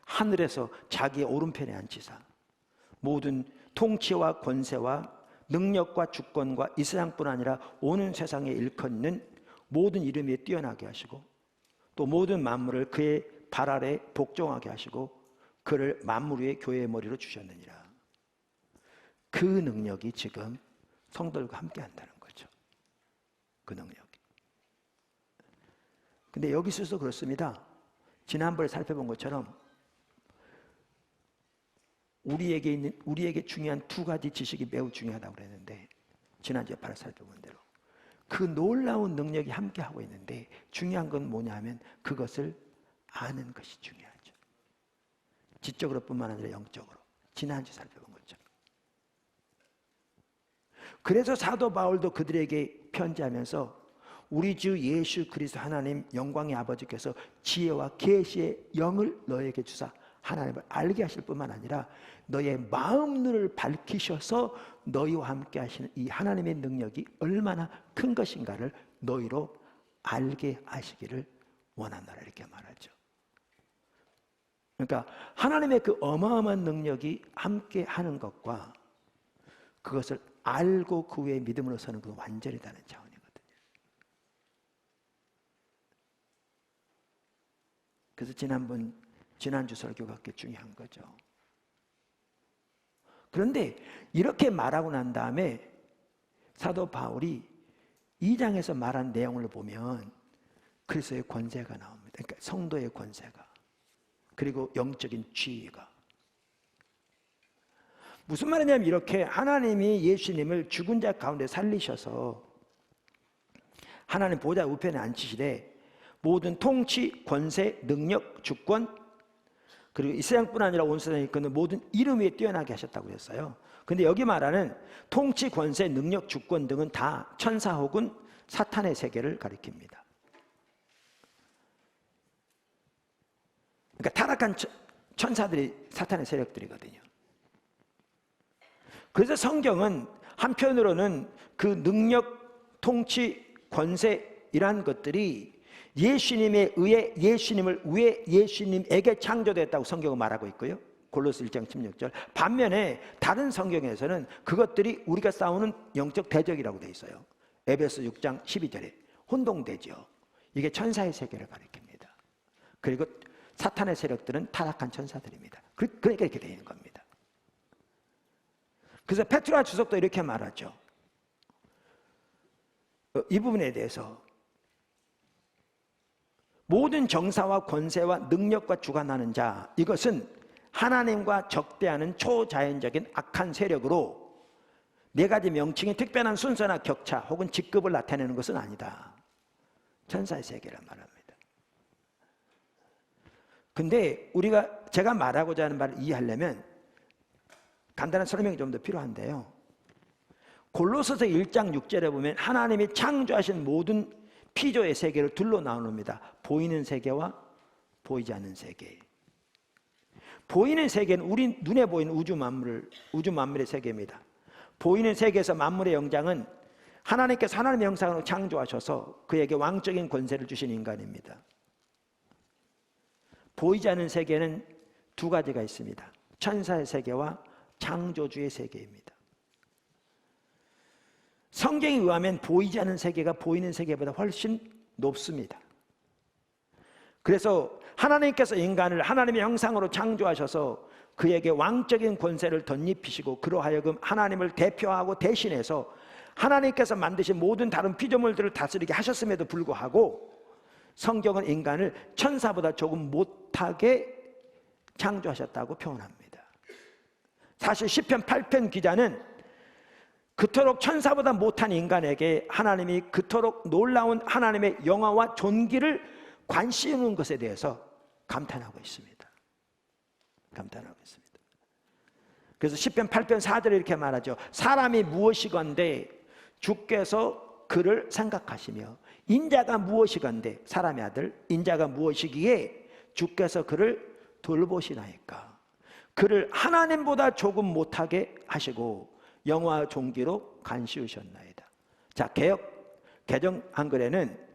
하늘에서 자기의 오른편에 앉히사 모든 통치와 권세와 능력과 주권과 이 세상뿐 아니라 오는 세상에 일컫는 모든 이름 위에 뛰어나게 하시고 또 모든 만물을 그의 발 아래 복종하게 하시고 그를 만물 위의 교회의 머리로 주셨느니라. 그 능력이 지금 성도들과 함께 한다는 거죠. 그 능력이. 근데 여기 있어서 그렇습니다. 지난번에 살펴본 것처럼 우리에게 중요한 두 가지 지식이 매우 중요하다고 그랬는데, 지난주에 바로 살펴본 대로 그 놀라운 능력이 함께 하고 있는데 중요한 건 뭐냐 하면 그것을 아는 것이 중요하죠. 지적으로뿐만 아니라 영적으로. 지난주 살펴본 것처럼. 그래서 사도 바울도 그들에게 편지하면서 우리 주 예수 그리스도 하나님 영광의 아버지께서 지혜와 계시의 영을 너에게 주사 하나님을 알게 하실 뿐만 아니라 너의 마음 눈을 밝히셔서 너희와 함께 하시는 이 하나님의 능력이 얼마나 큰 것인가를 너희로 알게 하시기를 원하노라 이렇게 말하죠. 그러니까 하나님의 그 어마어마한 능력이 함께 하는 것과 그것을 알고 그 위에 믿음으로 서는 그 완전히 다른 차원이거든요. 그래서 지난주 설교가 그렇게 중요한 거죠. 그런데 이렇게 말하고 난 다음에 사도 바울이 2장에서 말한 내용을 보면 그리스도의 권세가 나옵니다. 그러니까 성도의 권세가, 그리고 영적인 지위가. 무슨 말이냐면 이렇게 하나님이 예수님을 죽은 자 가운데 살리셔서 하나님 보좌 우편에 앉히시되 모든 통치, 권세, 능력, 주권, 그리고 이 세상뿐 아니라 온 세상에 있는 모든 이름 위에 뛰어나게 하셨다고 했어요. 근데 여기 말하는 통치, 권세, 능력, 주권 등은 다 천사 혹은 사탄의 세계를 가리킵니다. 그러니까 타락한 천사들이 사탄의 세력들이거든요. 그래서 성경은 한편으로는 그 능력, 통치, 권세 이란 것들이 예수님에 의해 예수님을 위해 예수님에게 창조됐다고 성경은 말하고 있고요. 골로새 1장 16절. 반면에 다른 성경에서는 그것들이 우리가 싸우는 영적 대적이라고 되어 있어요. 에베소 6장 12절에 혼동되죠. 이게 천사의 세계를 가리킵니다. 그리고 사탄의 세력들은 타락한 천사들입니다. 그러니까 이렇게 되는 겁니다. 그래서 페트라 주석도 이렇게 말하죠. 이 부분에 대해서 모든 정사와 권세와 능력과 주관하는 자, 이것은 하나님과 적대하는 초자연적인 악한 세력으로 네 가지 명칭의 특별한 순서나 격차 혹은 직급을 나타내는 것은 아니다. 천사의 세계를 말합니다. 근데 제가 말하고자 하는 말을 이해하려면 간단한 설명이 좀 더 필요한데요. 골로새서 1장 6절에 보면 하나님이 창조하신 모든 피조의 세계를 둘로 나눕니다. 보이는 세계와 보이지 않는 세계. 보이는 세계는 우리 눈에 보이는 우주 만물의 세계입니다. 보이는 세계에서 만물의 영장은 하나님께서 하나님의 형상으로 창조하셔서 그에게 왕적인 권세를 주신 인간입니다. 보이지 않는 세계는 두 가지가 있습니다. 천사의 세계와 창조주의 세계입니다. 성경에 의하면 보이지 않는 세계가 보이는 세계보다 훨씬 높습니다. 그래서 하나님께서 인간을 하나님의 형상으로 창조하셔서 그에게 왕적인 권세를 덧입히시고 그로 하여금 하나님을 대표하고 대신해서 하나님께서 만드신 모든 다른 피조물들을 다스리게 하셨음에도 불구하고 성경은 인간을 천사보다 조금 못하게 창조하셨다고 표현합니다. 사실 시편 8편 기자는 그토록 천사보다 못한 인간에게 하나님이 그토록 놀라운 하나님의 영화와 존귀를 관시하는 것에 대해서 감탄하고 있습니다. 감탄하고 있습니다. 그래서 시편 8편 4절에 이렇게 말하죠. 사람이 무엇이건대 주께서 그를 생각하시며 인자가 무엇이건대 사람의 아들 인자가 무엇이기에 주께서 그를 돌보시나이까. 그를 하나님보다 조금 못하게 하시고 영화 존귀로 간시우셨나이다. 자, 개정 한글에는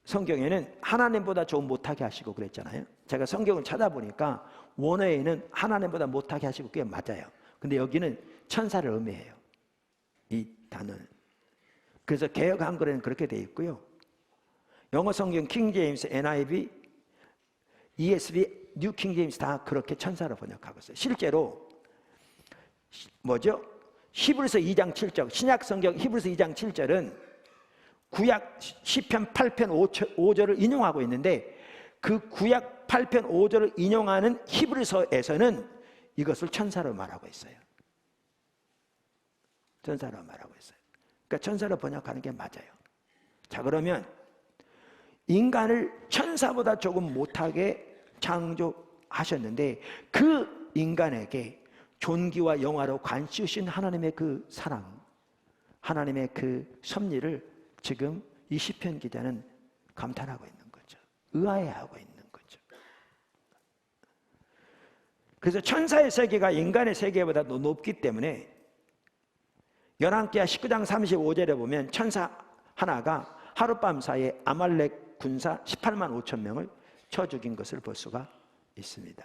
성경에는 하나님보다 조금 못하게 하시고 그랬잖아요. 제가 성경을 찾아보니까 원어에는 하나님보다 못하게 하시고 그게 맞아요. 근데 여기는 천사를 의미해요. 이 단어는. 그래서 개역 한글에는 그렇게 되어 있고요. 영어 성경 킹 제임스, NIV, ESV, 뉴 킹 제임스 다 그렇게 천사로 번역하고 있어요. 실제로 뭐죠? 히브리서 2장 7절, 신약 성경 히브리서 2장 7절은 구약 시편 8편 5절을 인용하고 있는데 그 구약 8편 5절을 인용하는 히브리서에서는 이것을 천사로 말하고 있어요. 천사로 말하고 있어요. 그러니까 천사로 번역하는 게 맞아요. 자, 그러면 인간을 천사보다 조금 못하게 하셨는데 그 인간에게 존귀와 영화로 관시우신 하나님의 그 사랑, 하나님의 그 섭리를 지금 이 시편 기자는 감탄하고 있는 거죠. 의아해하고 있는 거죠. 그래서 천사의 세계가 인간의 세계보다 더 높기 때문에 열왕기하 19장 35절에 보면 천사 하나가 하룻밤 사이에 아말렉 군사 18만 5천 명을 쳐 죽인 것을 볼 수가 있습니다.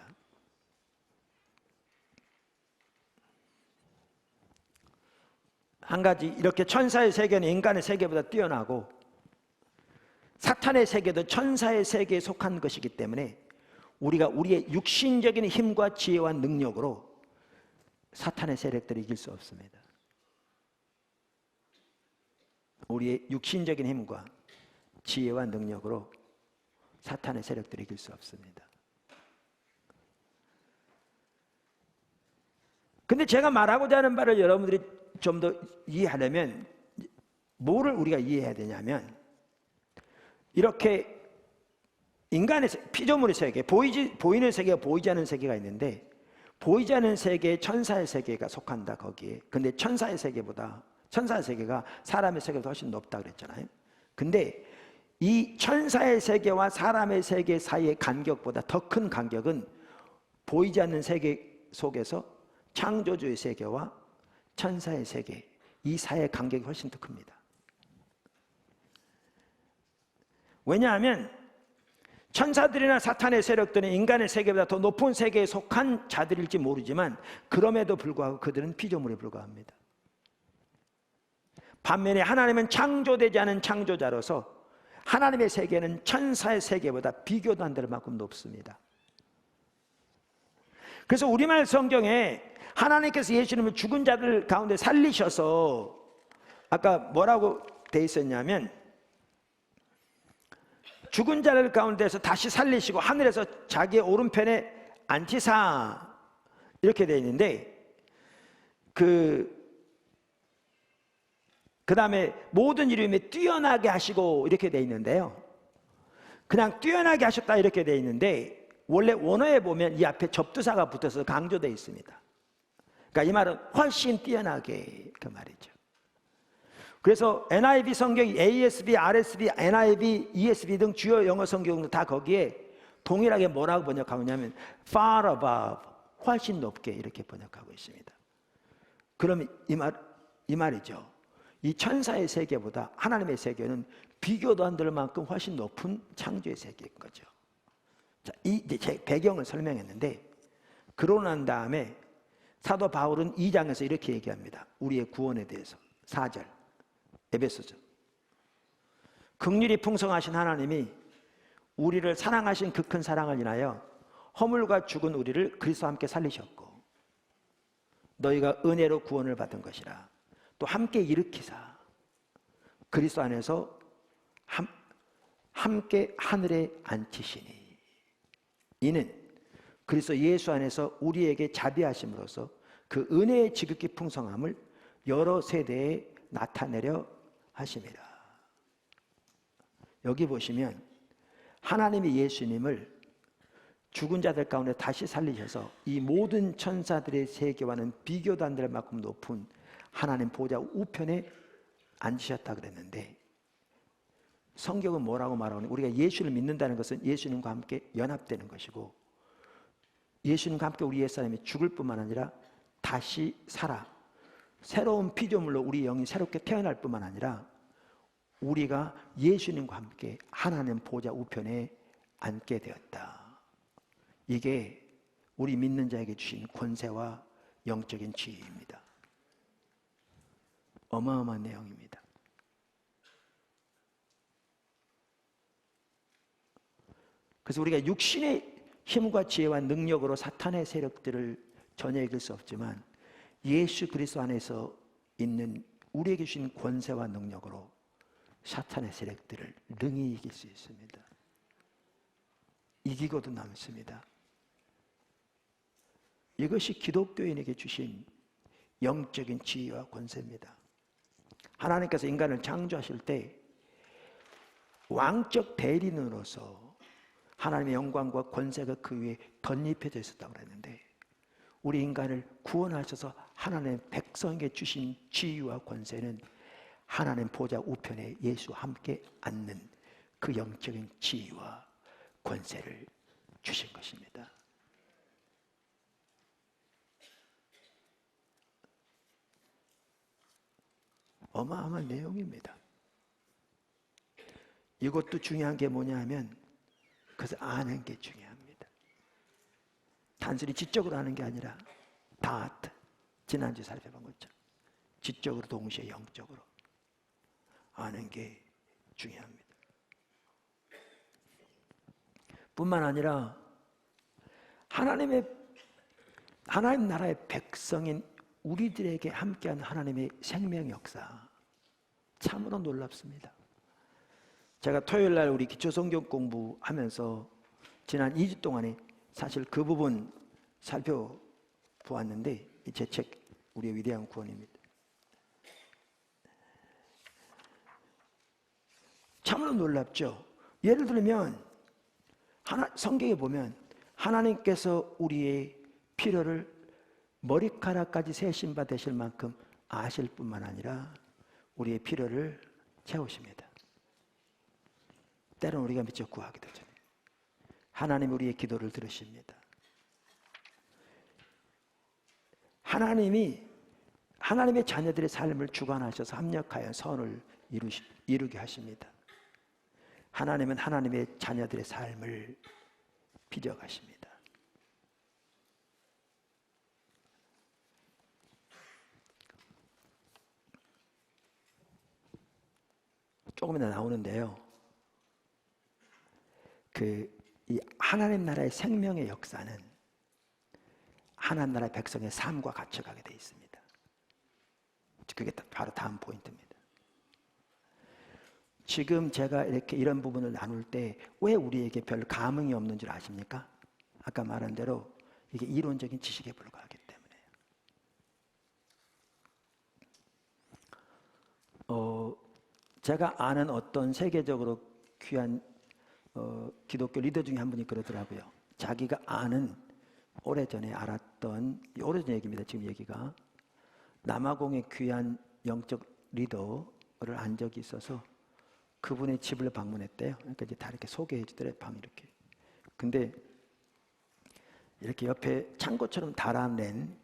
한 가지, 이렇게 천사의 세계는 인간의 세계보다 뛰어나고 사탄의 세계도 천사의 세계에 속한 것이기 때문에 우리가 우리의 육신적인 힘과 지혜와 능력으로 사탄의 세력들을 이길 수 없습니다. 우리의 육신적인 힘과 지혜와 능력으로 사탄의 세력들을 이길 수 없습니다. 근데 제가 말하고자 하는 바를 여러분들이 좀 더 이해하려면 뭐를 우리가 이해해야 되냐면, 이렇게 인간의 피조물의 세계, 보이는 세계와 보이지 않는 세계가 있는데, 보이지 않는 세계에 천사의 세계가 속한다, 거기에. 근데 천사의 세계가 사람의 세계보다 훨씬 높다 그랬잖아요. 근데 이 천사의 세계와 사람의 세계 사이의 간격보다 더 큰 간격은 보이지 않는 세계 속에서 창조주의 세계와 천사의 세계, 이 사이의 간격이 훨씬 더 큽니다. 왜냐하면 천사들이나 사탄의 세력들은 인간의 세계보다 더 높은 세계에 속한 자들일지 모르지만 그럼에도 불구하고 그들은 피조물에 불과합니다. 반면에 하나님은 창조되지 않은 창조자로서 하나님의 세계는 천사의 세계보다 비교도 안 될 만큼 높습니다. 그래서 우리말 성경에 하나님께서 예수님을 죽은 자들 가운데 살리셔서, 아까 뭐라고 돼 있었냐면 죽은 자들 가운데서 다시 살리시고 하늘에서 자기의 오른편에 앉히사, 이렇게 돼 있는데 그 다음에 모든 이름에 뛰어나게 하시고 이렇게 돼 있는데요. 그냥 뛰어나게 하셨다 이렇게 돼 있는데 원래 원어에 보면 이 앞에 접두사가 붙어서 강조되어 있습니다. 그러니까 이 말은 훨씬 뛰어나게, 그 말이죠. 그래서 NIV 성경이 ASB, RSB, NIV, ESV 등 주요 영어 성경도 다 거기에 동일하게 뭐라고 번역하고 있냐면 far above, 훨씬 높게 이렇게 번역하고 있습니다. 그러면 이 말이죠. 이 천사의 세계보다 하나님의 세계는 비교도 안 될 만큼 훨씬 높은 창조의 세계인 거죠. 자, 이제 제 배경을 설명했는데, 그러고 난 다음에 사도 바울은 2장에서 이렇게 얘기합니다. 우리의 구원에 대해서. 4절 에베소서. 긍휼이 풍성하신 하나님이 우리를 사랑하신 그 큰 사랑을 인하여 허물과 죽은 우리를 그리스도와 함께 살리셨고 너희가 은혜로 구원을 받은 것이라. 또 함께 일으키사 그리스도 안에서 함께 하늘에 앉히시니 이는 그리스도 예수 안에서 우리에게 자비하심으로써 그 은혜의 지극히 풍성함을 여러 세대에 나타내려 하심이라. 여기 보시면 하나님이 예수님을 죽은 자들 가운데 다시 살리셔서 이 모든 천사들의 세계와는 비교도 안 될 만큼 높은 하나님 보좌 우편에 앉으셨다 그랬는데, 성경은 뭐라고 말하느냐? 우리가 예수를 믿는다는 것은 예수님과 함께 연합되는 것이고, 예수님과 함께 우리 옛사람이 죽을 뿐만 아니라 다시 살아 새로운 피조물로 우리 영이 새롭게 태어날 뿐만 아니라 우리가 예수님과 함께 하나님 보좌 우편에 앉게 되었다. 이게 우리 믿는 자에게 주신 권세와 영적인 지위입니다. 어마어마한 내용입니다. 그래서 우리가 육신의 힘과 지혜와 능력으로 사탄의 세력들을 전혀 이길 수 없지만 예수 그리스도 안에서 있는 우리에게 주신 권세와 능력으로 사탄의 세력들을 능히 이길 수 있습니다. 이기고도 남습니다. 이것이 기독교인에게 주신 영적인 지위와 권세입니다. 하나님께서 인간을 창조하실 때 왕적 대리인으로서 하나님의 영광과 권세가 그 위에 덧입혀져 있었다고 그랬는데 우리 인간을 구원하셔서 하나님의 백성에게 주신 지위와 권세는 하나님 보좌 우편에 예수와 함께 앉는 그 영적인 지위와 권세를 주신 것입니다. 어마어마한 내용입니다. 이것도 중요한 게 뭐냐 하면 그것을 아는 게 중요합니다. 단순히 지적으로 아는 게 아니라 다트, 지난주 살펴본 것처럼 지적으로 동시에 영적으로 아는 게 중요합니다. 뿐만 아니라 하나님 나라의 백성인 우리들에게 함께한 하나님의 생명 역사 참으로 놀랍습니다. 제가 토요일 날 우리 기초성경 공부하면서 지난 2주 동안에 사실 그 부분 살펴보았는데 제 책 우리의 위대한 구원입니다. 참으로 놀랍죠. 예를 들면 성경에 보면 하나님께서 우리의 필요를 머리카락까지 세신 바 되실 만큼 아실 뿐만 아니라 우리의 필요를 채우십니다. 때로는 우리가 미처 구하기도 전에 하나님 우리의 기도를 들으십니다. 하나님의 자녀들의 삶을 주관하셔서 합력하여 선을 이루게 하십니다. 하나님은 하나님의 자녀들의 삶을 빚어가십니다. 조금이나 나오는데요. 이 하나님 나라의 생명의 역사는 하나님 나라의 백성의 삶과 같이 가게 되어 있습니다. 그게 바로 다음 포인트입니다. 지금 제가 이렇게 이런 부분을 나눌 때 왜 우리에게 별 감흥이 없는 줄 아십니까? 아까 말한 대로 이게 이론적인 지식에 불과하기 때문에요. 제가 아는 어떤 세계적으로 귀한 기독교 리더 중에 한 분이 그러더라고요. 자기가 아는 오래전에 알았던, 오래전 얘기입니다. 지금 얘기가 남아공의 귀한 영적 리더를 안 적이 있어서 그분의 집을 방문했대요. 그러니까 이제 다 이렇게 소개해 주더래요. 방 이렇게. 근데 이렇게 옆에 창고처럼 달아낸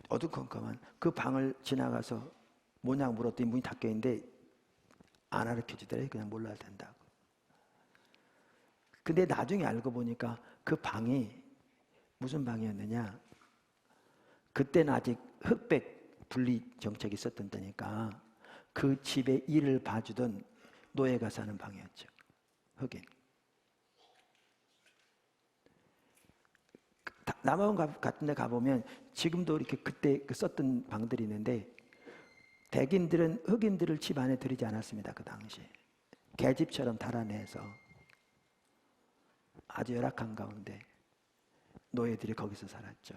어두컴컴한 그 방을 지나가서 뭐냐고 물었더니 문이 닫혀 있는데 안 가르쳐 주더래요. 그냥 몰라도 된다고. 근데 나중에 알고 보니까 그 방이 무슨 방이었느냐? 그때는 아직 흑백 분리 정책이 있었던 때니까 그 집에 일을 봐주던 노예가 사는 방이었죠. 흑인. 남아공 같은 데 가보면 지금도 이렇게 그때 썼던 방들이 있는데 백인들은 흑인들을 집 안에 들이지 않았습니다. 그 당시에. 계집처럼 달아내서 아주 열악한 가운데 노예들이 거기서 살았죠.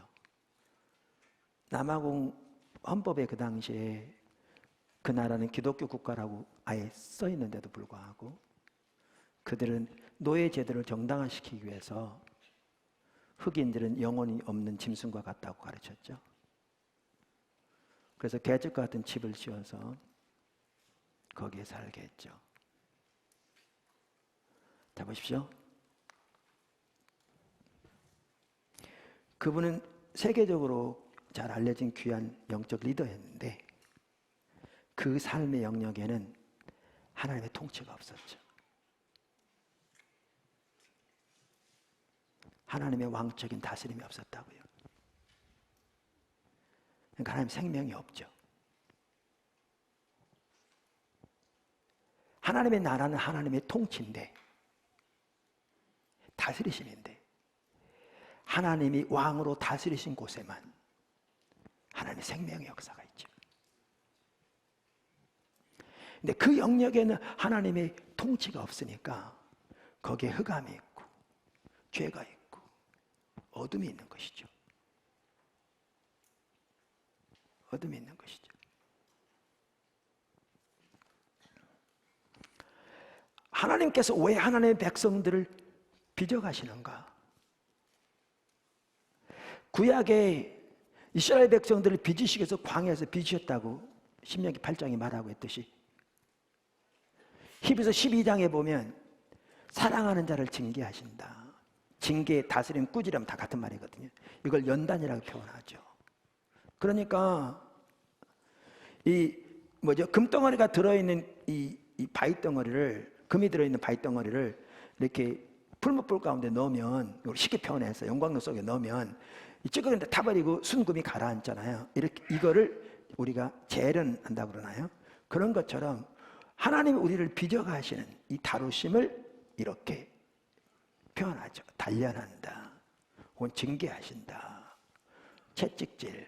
남아공 헌법에 그 당시에 그 나라는 기독교 국가라고 아예 써 있는데도 불구하고 그들은 노예 제도를 정당화시키기 위해서 흑인들은 영혼이 없는 짐승과 같다고 가르쳤죠. 그래서 계집과 같은 집을 지어서 거기에 살게 했죠. 자, 보십시오. 그분은 세계적으로 잘 알려진 귀한 영적 리더였는데 그 삶의 영역에는 하나님의 통치가 없었죠. 하나님의 왕적인 다스림이 없었다고요. 그러니까 하나님 생명이 없죠. 하나님의 나라는 하나님의 통치인데 다스리심인데 하나님이 왕으로 다스리신 곳에만 하나님의 생명의 역사가 있죠. 근데 그 영역에는 하나님의 통치가 없으니까 거기에 흑암이 있고 죄가 있고 어둠이 있는 것이죠. 어둠이 있는 것이죠. 하나님께서 왜 하나님의 백성들을 빚어가시는가? 구약에 이스라엘 백성들을 빚으시기 위해서 광야에서 빚으셨다고 신명기 8장이 말하고 있듯이 히브리서 12장에 보면 사랑하는 자를 징계하신다. 징계, 다스림, 꾸지람 다 같은 말이거든요. 이걸 연단이라고 표현하죠. 그러니까 금덩어리가 들어있는 이 바위덩어리를, 금이 들어있는 바위덩어리를 이렇게 풀무불 가운데 넣으면, 이걸 쉽게 표현해서 영광로 속에 넣으면 찌그러는데 타버리고 순금이 가라앉잖아요. 이거를 우리가 재련한다고 그러나요? 그런 것처럼 하나님이 우리를 빚어가시는 이 다루심을 이렇게 표현하죠. 단련한다, 혹은 징계하신다, 채찍질.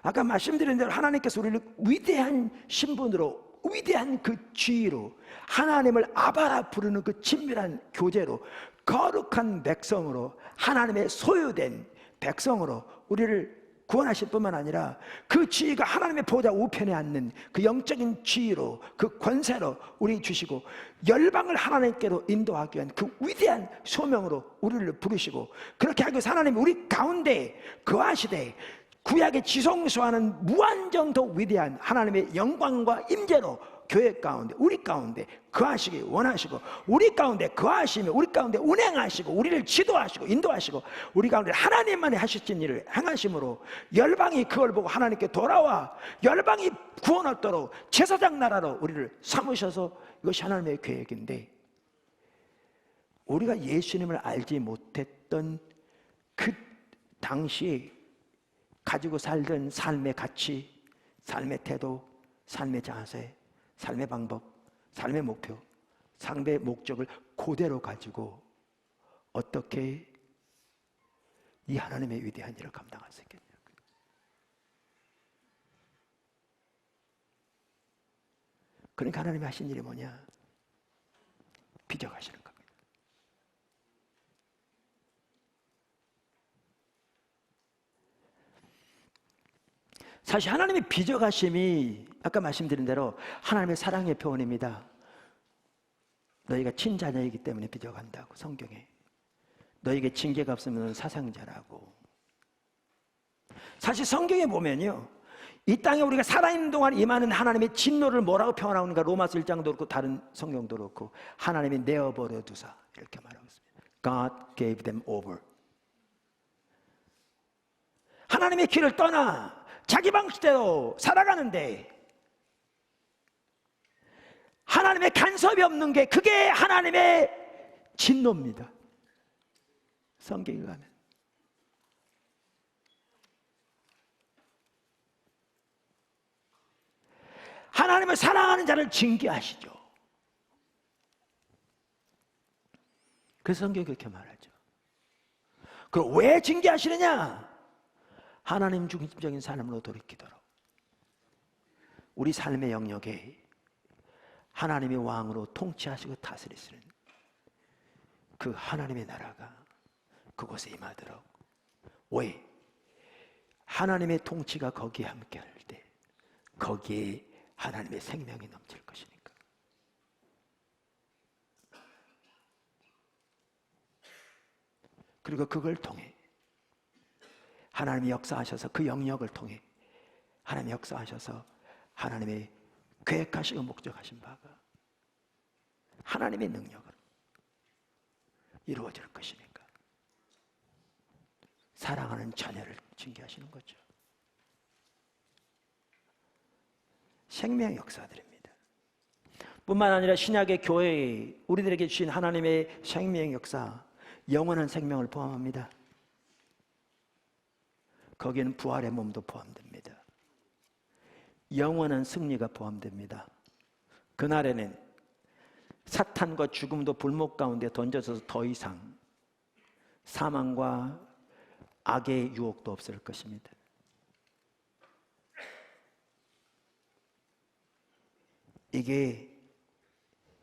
아까 말씀드린 대로 하나님께서 우리를 위대한 신분으로, 위대한 그 지위로, 하나님을 아바라 부르는 그 친밀한 교제로, 거룩한 백성으로, 하나님의 소유된 백성으로 우리를 구원하실 뿐만 아니라 그 지위가 하나님의 보좌 우편에 앉는 그 영적인 지위로, 그 권세로 우리 주시고, 열방을 하나님께로 인도하기 위한 그 위대한 소명으로 우리를 부르시고, 그렇게 하기 위해서 하나님이 우리 가운데 거하시되 구약의 지성소와는 무한정도 위대한 하나님의 영광과 임재로 교회 가운데, 우리 가운데 거하시기 원하시고, 우리 가운데 거하시며 우리 가운데 운행하시고 우리를 지도하시고 인도하시고 우리 가운데 하나님만이 하시는 일을 행하심으로 열방이 그걸 보고 하나님께 돌아와 열방이 구원 얻도록 제사장 나라로 우리를 삼으셔서, 이것이 하나님의 계획인데, 우리가 예수님을 알지 못했던 그 당시에 가지고 살던 삶의 가치, 삶의 태도, 삶의 자세, 삶의 방법, 삶의 목표, 삶의 목적을 그대로 가지고 어떻게 이 하나님의 위대한 일을 감당할 수 있겠냐고요. 그러니까 하나님이 하신 일이 뭐냐? 빚어가시는 겁니다. 사실 하나님의 빚어가심이 아까 말씀드린 대로 하나님의 사랑의 표현입니다. 너희가 친자녀이기 때문에 빚어간다고, 성경에. 너희에게 징계가 없으면 사상자라고. 사실 성경에 보면요, 이 땅에 우리가 살아있는 동안 임하는 하나님의 진노를 뭐라고 표현하고 있는가? 로마서 1장도 그렇고 다른 성경도 그렇고 하나님이 내어버려 두사, 이렇게 말하고 있습니다. God gave them over. 하나님의 길을 떠나 자기 방식대로 살아가는데 하나님의 간섭이 없는 게, 그게 하나님의 진노입니다. 성경에 가면 하나님을 사랑하는 자를 징계하시죠. 그래서 성경이 그렇게 말하죠. 그럼 왜 징계하시느냐? 하나님 중심적인 삶으로 돌이키도록, 우리 삶의 영역에 하나님의 왕으로 통치하시고 다스리시는 그 하나님의 나라가 그곳에 임하도록. 왜? 하나님의 통치가 거기에 함께할 때 거기에 하나님의 생명이 넘칠 것이니까. 그리고 그걸 통해 하나님이 역사하셔서, 그 영역을 통해 하나님이 역사하셔서 하나님의 계획하시고 목적하신 바가 하나님의 능력으로 이루어질 것이니까 사랑하는 자녀를 징계하시는 거죠. 생명의 역사들입니다. 뿐만 아니라 신약의 교회에 우리들에게 주신 하나님의 생명의 역사, 영원한 생명을 포함합니다. 거기에는 부활의 몸도 포함됩니다. 영원한 승리가 포함됩니다. 그날에는 사탄과 죽음도 불목 가운데 던져져서 더 이상 사망과 악의 유혹도 없을 것입니다. 이게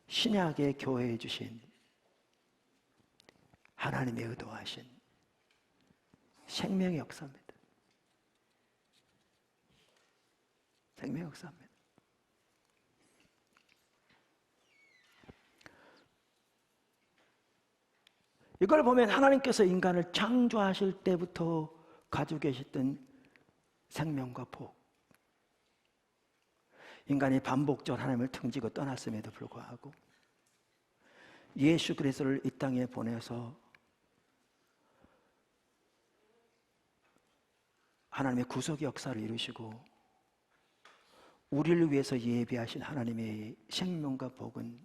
신약의 교회에 주신 하나님의 의도하신 생명의 역사입니다. 생명의 역사입니다. 이걸 보면 하나님께서 인간을 창조하실 때부터 가지고 계셨던 생명과 복, 인간이 반복적으로 하나님을 등지고 떠났음에도 불구하고 예수 그리스도를 이 땅에 보내서 하나님의 구속 역사를 이루시고 우리를 위해서 예비하신 하나님의 생명과 복은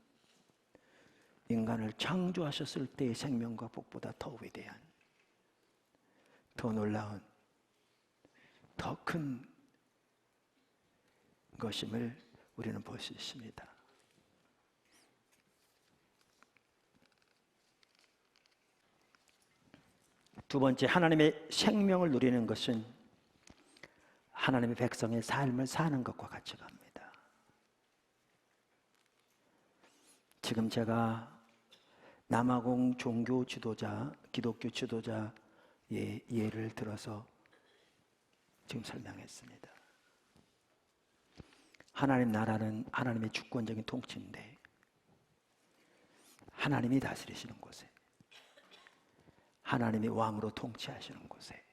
인간을 창조하셨을 때의 생명과 복보다 더 위대한, 더 놀라운, 더 큰 것임을 우리는 볼 수 있습니다. 두 번째, 하나님의 생명을 누리는 것은 하나님의 백성의 삶을 사는 것과 같이 갑니다. 지금 제가 남아공 종교 지도자, 기독교 지도자의 예를 들어서 지금 설명했습니다. 하나님 나라는 하나님의 주권적인 통치인데 하나님이 다스리시는 곳에, 하나님이 왕으로 통치하시는 곳에,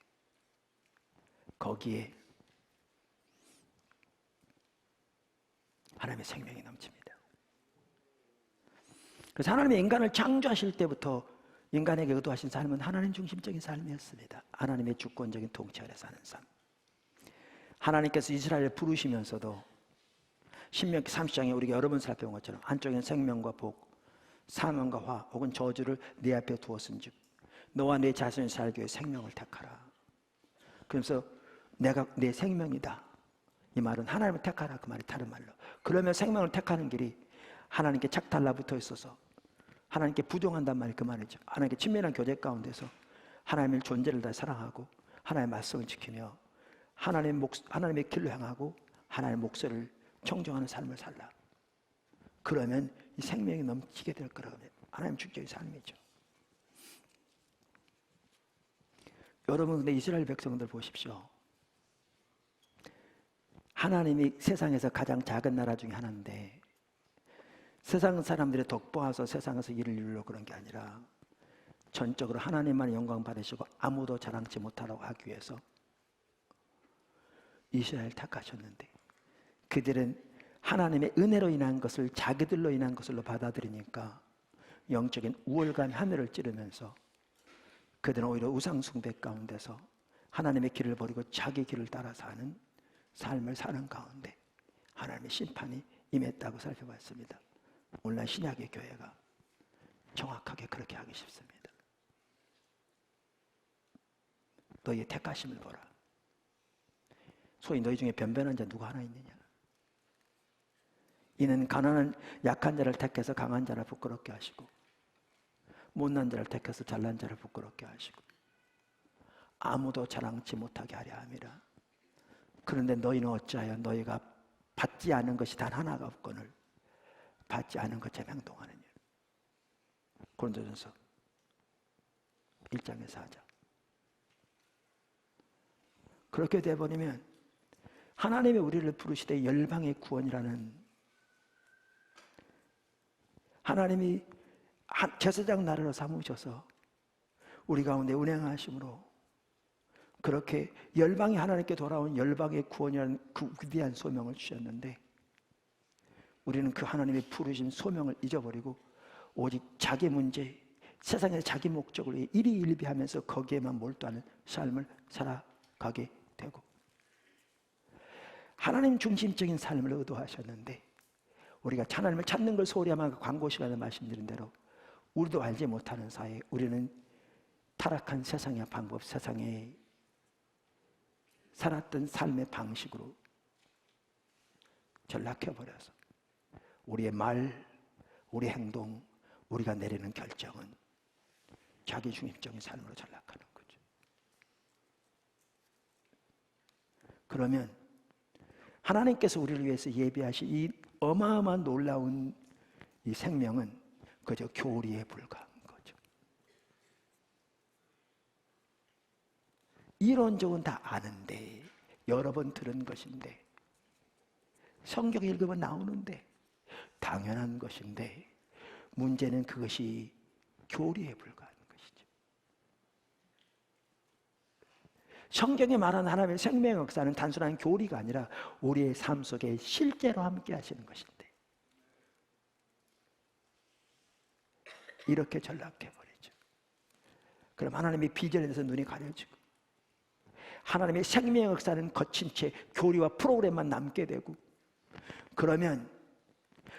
거기에 하나님의 생명이 넘칩니다. 그래서 하나님의 인간을 창조하실 때부터 인간에게 의도하신 삶은 하나님 중심적인 삶이었습니다. 하나님의 주권적인 통치 아래 사는 삶. 하나님께서 이스라엘을 부르시면서도 신명기 30장에 우리가 여러 번 살펴본 것처럼 한쪽엔 생명과 복, 사명과 화 혹은 저주를 네 앞에 두었은즉 너와 내 자손이 살기 위해 생명을 택하라. 그러면서 내가 내 생명이다, 이 말은 하나님을 택하라, 그 말이 다른 말로. 그러면 생명을 택하는 길이 하나님께 착 달라붙어 있어서 하나님께 부정한단 말이 그 말이죠. 하나님께 친밀한 교제 가운데서 하나님의 존재를 다 사랑하고 하나님의 말씀을 지키며 하나님의 길로 향하고 하나님의 목소리를 청정하는 삶을 살라. 그러면 이 생명이 넘치게 될 거라고. 하나님 주권의 삶이죠. 여러분, 근데 이스라엘 백성들 보십시오. 하나님이 세상에서 가장 작은 나라 중에 하나인데 세상 사람들이 덕보아서 세상에서 일을 이루려고 그런 게 아니라 전적으로 하나님만 영광 받으시고 아무도 자랑치 못하라고 하기 위해서 이스라엘 택하셨는데 그들은 하나님의 은혜로 인한 것을 자기들로 인한 것으로 받아들이니까 영적인 우월감 하늘을 찌르면서 그들은 오히려 우상 숭배 가운데서 하나님의 길을 버리고 자기 길을 따라 사는 삶을 사는 가운데 하나님의 심판이 임했다고 살펴봤습니다. 오늘날 신약의 교회가 정확하게 그렇게 하기 쉽습니다. 너희의 택하심을 보라. 소위 너희 중에 변변한 자 누가 하나 있느냐. 이는 가난한 약한 자를 택해서 강한 자를 부끄럽게 하시고 못난 자를 택해서 잘난 자를 부끄럽게 하시고 아무도 자랑치 못하게 하려 함이라. 그런데 너희는 어찌하여 너희가 받지 않은 것이 단 하나가 없거늘 받지 않은 것처럼 행동하느냐. 고린도전서 1장의 4절. 그렇게 되어버리면 하나님이 우리를 부르시되 열방의 구원이라는 하나님이 제사장 나라로 삼으셔서 우리 가운데 운행하심으로 그렇게 열방이 하나님께 돌아온 열방의 구원이라는 그 위대한 소명을 주셨는데 우리는 그 하나님의 부르신 소명을 잊어버리고 오직 자기 문제, 세상의 자기 목적을 위해 일희일비하면서 거기에만 몰두하는 삶을 살아가게 되고 하나님 중심적인 삶을 의도하셨는데 우리가 하나님을 찾는 걸 소홀히 하면 광고 시간에 말씀드린 대로 우리도 알지 못하는 사이에 우리는 타락한 세상의 방법, 세상에 살았던 삶의 방식으로 전락해버려서 우리의 말, 우리 행동, 우리가 내리는 결정은 자기 중심적인 삶으로 전락하는 거죠. 그러면 하나님께서 우리를 위해서 예비하신 이 어마어마한 놀라운 이 생명은 그저 교리에 불과한 거죠. 이론적은 다 아는데 여러 번 들은 것인데 성경 읽으면 나오는데 당연한 것인데 문제는 그것이 교리에 불과한 것이죠. 성경에 말하는 하나님의 생명의 역사는 단순한 교리가 아니라 우리의 삶 속에 실제로 함께 하시는 것인데, 이렇게 전락해버리죠. 그럼 하나님의 비전에 대해서 눈이 가려지고, 하나님의 생명의 역사는 거친 채 교리와 프로그램만 남게 되고, 그러면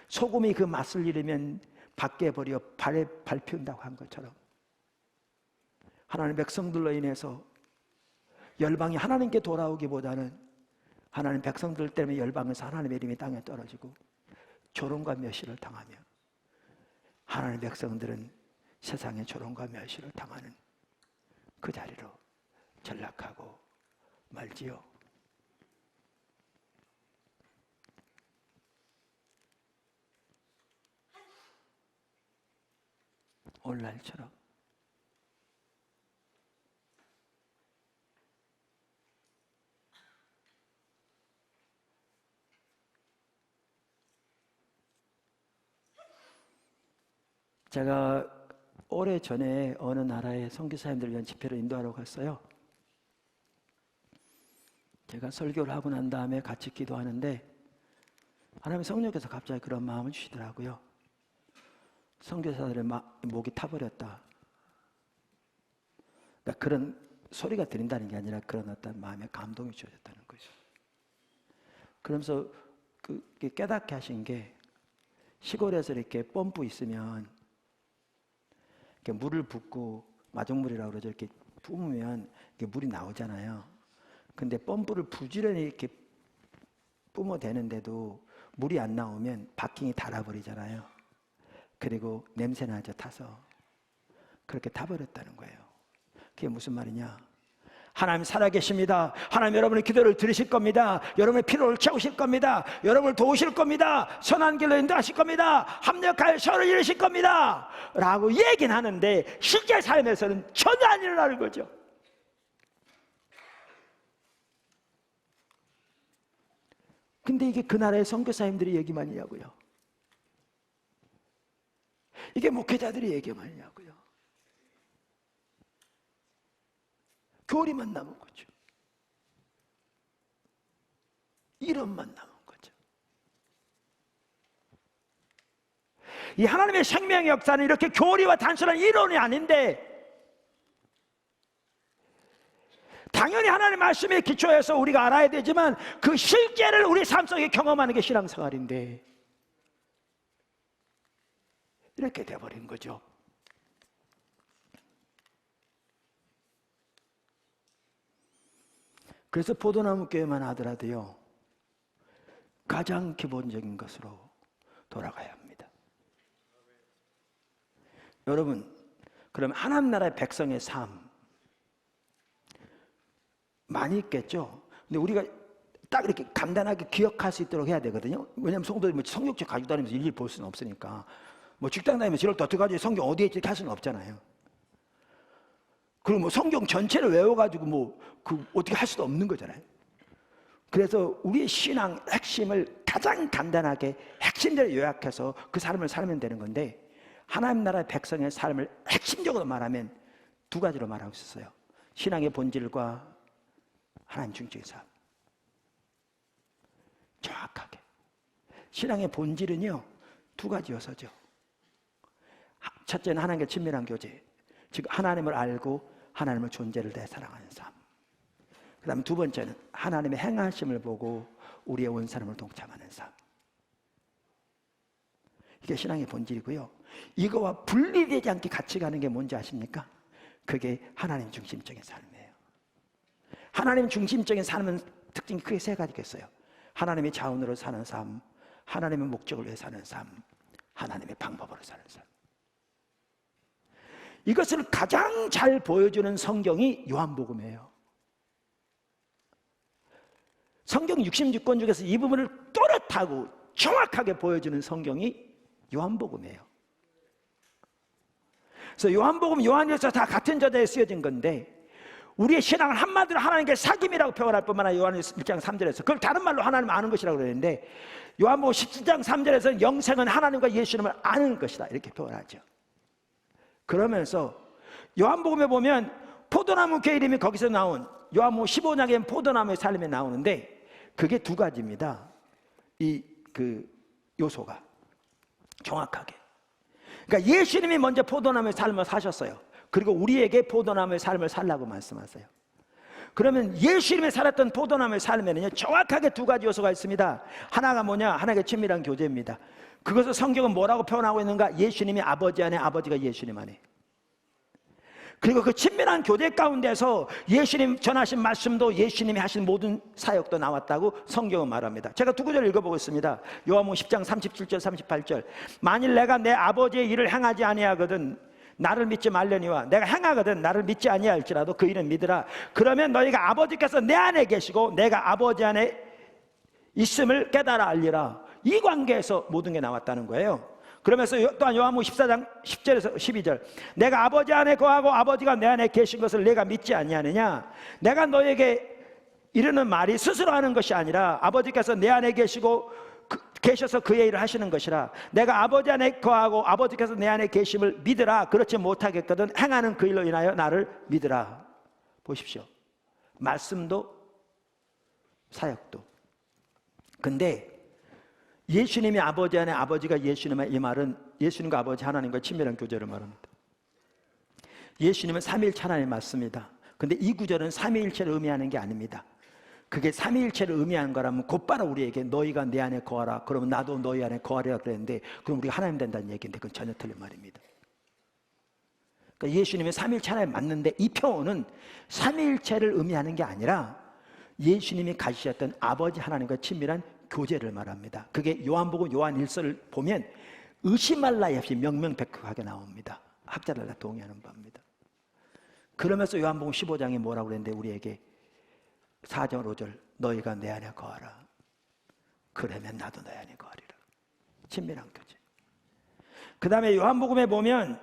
소금이 그 맛을 잃으면 밖에 버려 발에 밟힌다고 한 것처럼 하나님의 백성들로 인해서 열방이 하나님께 돌아오기보다는 하나님 백성들 때문에 열방에서 하나님의 이름이 땅에 떨어지고 조롱과 멸시를 당하며, 하나님의 백성들은 세상의 조롱과 멸시를 당하는 그 자리로 전락하고 말지요. 오늘날처럼 제가 오래전에 어느 나라의 선교사님들 위한 집회를 인도하러 갔어요. 제가 설교를 하고 난 다음에 같이 기도하는데 하나님의 성령께서 갑자기 그런 마음을 주시더라고요. 선교사들의 목이 타버렸다. 그러니까 그런 소리가 들린다는 게 아니라 그런 어떤 마음의 감동이 주어졌다는 거죠. 그러면서 깨닫게 하신 게, 시골에서 이렇게 펌프 있으면 이렇게 물을 붓고, 마중물이라고 그러죠. 이렇게 뿜으면 이렇게 물이 나오잖아요. 근데 펌프를 부지런히 이렇게 뿜어대는데도 물이 안 나오면 바킹이 닳아버리잖아요. 그리고 냄새나죠, 타서. 그렇게 타버렸다는 거예요. 그게 무슨 말이냐? 하나님 살아계십니다. 하나님 여러분의 기도를 들으실 겁니다. 여러분의 필요를 채우실 겁니다. 여러분을 도우실 겁니다. 선한 길로 인도하실 겁니다. 합력하여 서로 이루실 겁니다 라고 얘기는 하는데 실제 삶에서는 전혀 안 일어나는 거죠. 근데 이게 그 나라의 선교사님들이 얘기만이냐고요. 이게 목회자들이 얘기만이냐고요. 교리만 남은 거죠. 이론만 남은 거죠. 이 하나님의 생명의 역사는 이렇게 교리와 단순한 이론이 아닌데, 당연히 하나님의 말씀에 기초해서 우리가 알아야 되지만 그 실제를 우리 삶 속에 경험하는 게 신앙생활인데 이렇게 돼버린 거죠. 그래서 포도나무 교회만 하더라도요, 가장 기본적인 것으로 돌아가야 합니다. 여러분, 그럼 하나님 나라의 백성의 삶 많이 있겠죠? 근데 우리가 딱 이렇게 간단하게 기억할 수 있도록 해야 되거든요. 왜냐하면 성도들이 뭐 성경책 가지고 다니면서 일일이 볼 수는 없으니까. 뭐 직장 다니면서 이럴 때 어떻게 하지? 성경 어디에 있지? 할 수는 없잖아요. 그리고 뭐 성경 전체를 외워가지고 어떻게 할 수도 없는 거잖아요. 그래서 우리의 신앙 핵심을 가장 간단하게 핵심대로 요약해서 그 삶을 살면 되는 건데, 하나님 나라의 백성의 삶을 핵심적으로 말하면 두 가지로 말하고 있었어요. 신앙의 본질과 하나님 중심의 삶. 정확하게. 신앙의 본질은요, 두 가지여서죠. 첫째는 하나님과 친밀한 교제, 즉 하나님을 알고 하나님의 존재를 내 사랑하는 삶. 그 다음에 두 번째는 하나님의 행하심을 보고 우리의 온 사람을 동참하는 삶. 이게 신앙의 본질이고요. 이거와 분리되지 않게 같이 가는 게 뭔지 아십니까? 그게 하나님 중심적인 삶이에요. 하나님 중심적인 삶은 특징이 크게 세 가지가 있어요. 하나님의 자원으로 사는 삶, 하나님의 목적을 위해 사는 삶, 하나님의 방법으로 사는 삶. 이것을 가장 잘 보여주는 성경이 요한복음이에요. 성경 66권 중에서 이 부분을 또렷하고 정확하게 보여주는 성경이 요한복음이에요. 그래서 요한복음, 요한일서 다 같은 저자에 쓰여진 건데, 우리의 신앙을 한마디로 하나님께 사귐이라고 표현할 뿐만 아니라 요한일서 1장 3절에서 그걸 다른 말로 하나님 아는 것이라고 그러는데, 요한복음 17장 3절에서는 영생은 하나님과 예수님을 아는 것이다 이렇게 표현하죠. 그러면서 요한복음에 보면 포도나무 교회 이름이 거기서 나온 요한복음 15장에 포도나무의 삶이 나오는데 그게 두 가지입니다. 그 요소가 정확하게. 그러니까 예수님이 먼저 포도나무의 삶을 사셨어요. 그리고 우리에게 포도나무의 삶을 살라고 말씀하세요. 그러면 예수님이 살았던 포도나무의 삶에는요, 정확하게 두 가지 요소가 있습니다. 하나가 뭐냐? 하나가 친밀한 교제입니다. 그것을 성경은 뭐라고 표현하고 있는가? 예수님이 아버지 안에, 아버지가 예수님 안에. 그리고 그 친밀한 교제 가운데서 예수님 전하신 말씀도 예수님이 하신 모든 사역도 나왔다고 성경은 말합니다. 제가 두 구절 읽어보겠습니다. 요한복음 10장 37절 38절. 만일 내가 내 아버지의 일을 행하지 아니하거든 나를 믿지 말려니와 내가 행하거든 나를 믿지 아니할지라도 그 일은 믿으라. 그러면 너희가 아버지께서 내 안에 계시고 내가 아버지 안에 있음을 깨달아 알리라. 이 관계에서 모든 게 나왔다는 거예요. 그러면서 또한 요한복음 14장 10절에서 12절. 내가 아버지 안에 거하고 아버지가 내 안에 계신 것을 내가 믿지 아니하느냐? 내가 너에게 이르는 말이 스스로 하는 것이 아니라 아버지께서 내 안에 계셔서 그의 일을 하시는 것이라. 내가 아버지 안에 거하고 아버지께서 내 안에 계심을 믿으라. 그렇지 못하겠거든 행하는 그 일로 인하여 나를 믿으라. 보십시오. 말씀도 사역도. 근데 예수님이 아버지 안에 아버지가 예수님의 이 말은 예수님과 아버지 하나님과 친밀한 교제를 말합니다. 예수님은 삼위일체 하나님 맞습니다. 근데 이 구절은 삼위일체를 의미하는 게 아닙니다. 그게 삼위일체를 의미하는 거라면 곧바로 우리에게 너희가 내 안에 거하라. 그러면 나도 너희 안에 거하리라 그랬는데 그럼 우리가 하나님 된다는 얘기인데 그건 전혀 틀린 말입니다. 그러니까 예수님의 삼위일체 하나님 맞는데 이 표현은 삼위일체를 의미하는 게 아니라 예수님이 가지셨던 아버지 하나님과 친밀한 교제를 말합니다. 그게 요한복음 요한 1서를 보면 의심할 나위 없이 명명백백하게 나옵니다. 학자들 다 동의하는 바입니다. 그러면서 요한복음 15장에 뭐라고 그랬는데 우리에게 4절 5절 너희가 내 안에 거하라. 그러면 나도 내 안에 거하리라. 친밀한 교제. 그 다음에 요한복음에 보면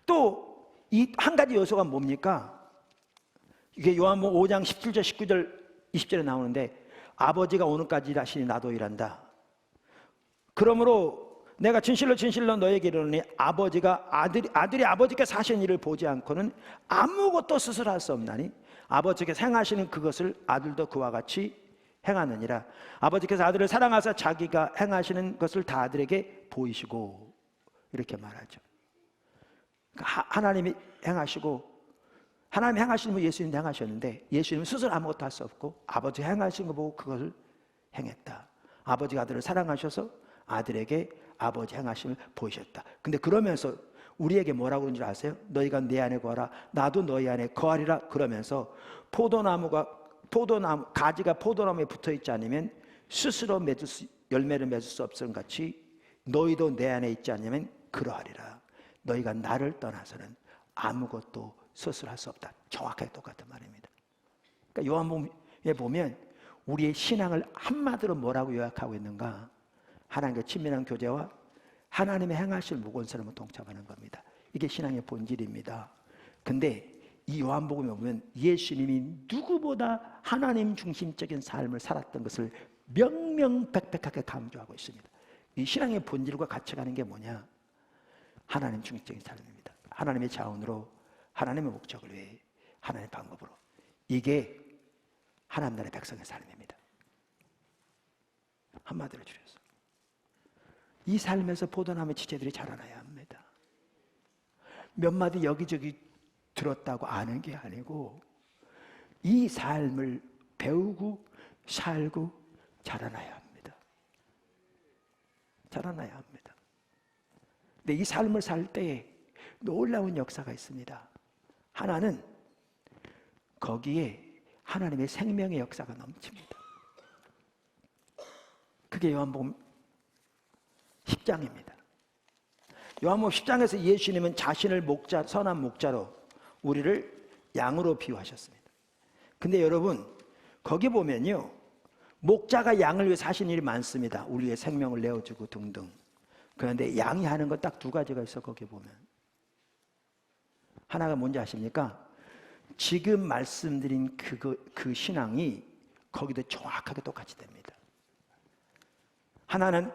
또 이 한 가지 요소가 뭡니까? 이게 요한복음 5장 17절 19절 20절에 나오는데 아버지가 오늘까지 일하시니 나도 일한다. 그러므로 내가 진실로 진실로 너에게 이르노니 아들이 아버지께서 하신 일을 보지 않고는 아무것도 스스로 할 수 없나니 아버지께서 행하시는 그것을 아들도 그와 같이 행하느니라. 아버지께서 아들을 사랑하사 자기가 행하시는 것을 다 아들에게 보이시고 이렇게 말하죠. 그러니까 하나님이 행하시고 하나님 행하시는 분 예수님도 행하셨는데 예수님은 스스로 아무것도 할 수 없고 아버지 행하신 거 보고 그것을 행했다. 아버지가 아들을 사랑하셔서 아들에게 아버지 행하심을 보이셨다. 근데 그러면서 우리에게 뭐라고 그러는 줄 아세요? 너희가 내 안에 거하라 나도 너희 안에 거하리라. 그러면서 가지가 포도나무에 붙어있지 않으면 스스로 열매를 맺을 수 없음 같이 너희도 내 안에 있지 않으면 그러하리라. 너희가 나를 떠나서는 아무것도 스스로 할 수 없다. 정확하게 똑같은 말입니다. 그러니까 요한복음에 보면 우리의 신앙을 한마디로 뭐라고 요약하고 있는가? 하나님과 친밀한 교제와 하나님의 행하실 무건사람을 동참하는 겁니다. 이게 신앙의 본질입니다. 근데 이 요한복음에 보면 예수님이 누구보다 하나님 중심적인 삶을 살았던 것을 명명백백하게 강조하고 있습니다. 이 신앙의 본질과 같이 가는 게 뭐냐? 하나님 중심적인 삶입니다. 하나님의 자원으로 하나님의 목적을 위해 하나님의 방법으로. 이게 하나님 나라의 백성의 삶입니다. 한마디로 줄여서 이 삶에서 포도나무 지체들이 자라나야 합니다. 몇 마디 여기저기 들었다고 아는 게 아니고 이 삶을 배우고 살고 자라나야 합니다. 자라나야 합니다. 근데 이 삶을 살 때에 놀라운 역사가 있습니다. 하나는 거기에 하나님의 생명의 역사가 넘칩니다. 그게 요한복음 10장입니다. 요한복음 10장에서 예수님은 자신을 선한 목자로 우리를 양으로 비유하셨습니다. 근데 여러분 거기 보면요 목자가 양을 위해 사신 일이 많습니다. 우리의 생명을 내어주고 등등. 그런데 양이 하는 것 딱 두 가지가 있어. 거기 보면 하나가 뭔지 아십니까? 지금 말씀드린 그 신앙이 거기도 정확하게 똑같이 됩니다. 하나는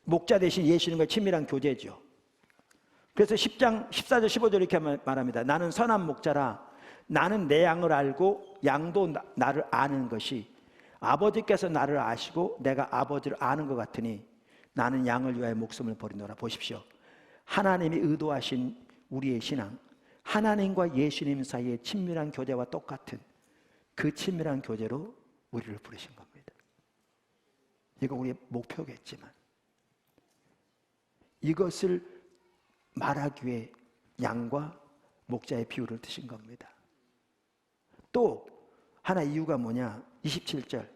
목자 대신 예수님과 친밀한 교제죠. 그래서 10장 14절 15절 이렇게 말합니다. 나는 선한 목자라 나는 내 양을 알고 양도 나를 아는 것이 아버지께서 나를 아시고 내가 아버지를 아는 것 같으니 나는 양을 위하여 목숨을 버리노라. 보십시오. 하나님이 의도하신 우리의 신앙, 하나님과 예수님 사이의 친밀한 교제와 똑같은 그 친밀한 교제로 우리를 부르신 겁니다. 이거 우리의 목표겠지만 이것을 말하기 위해 양과 목자의 비유를 드신 겁니다. 또 하나 이유가 뭐냐? 27절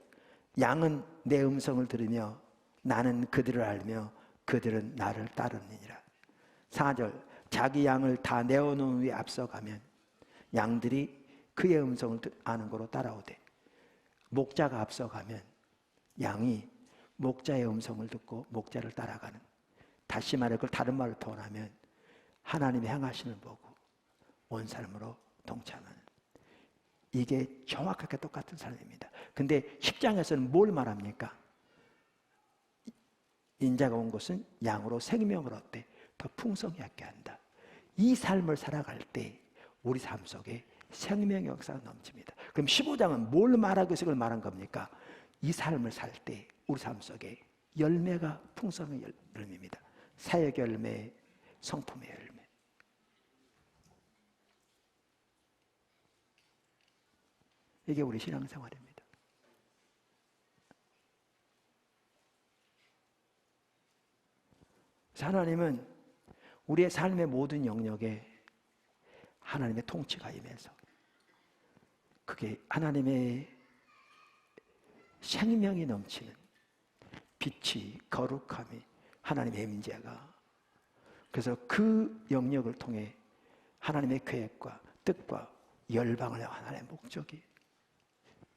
양은 내 음성을 들으며 나는 그들을 알며 그들은 나를 따르느니라. 4절 자기 양을 다 내어놓은 후에 앞서가면 양들이 그의 음성을 아는 거로 따라오되 목자가 앞서가면 양이 목자의 음성을 듣고 목자를 따라가는, 다시 말해 그걸 다른 말로 표현하면 하나님의 행하심을 보고 온 삶으로 동참하는, 이게 정확하게 똑같은 삶입니다. 근데 10장에서는 뭘 말합니까? 인자가 온 것은 양으로 생명을 얻되 더 풍성히 하게 한다. 이 삶을 살아갈 때 우리 삶 속에 생명의 역사가 넘칩니다. 그럼 15장은 뭘 말하기 위해서 그걸 말한 겁니까? 이 삶을 살 때 우리 삶 속에 열매가 풍성한 열매입니다. 사역 열매, 성품의 열매. 이게 우리 신앙생활입니다. 하나님은 우리의 삶의 모든 영역에 하나님의 통치가 임해서 그게 하나님의 생명이 넘치는 빛이, 거룩함이 하나님의 임재가, 그래서 그 영역을 통해 하나님의 계획과 뜻과 열방을 향한 하나님의 목적이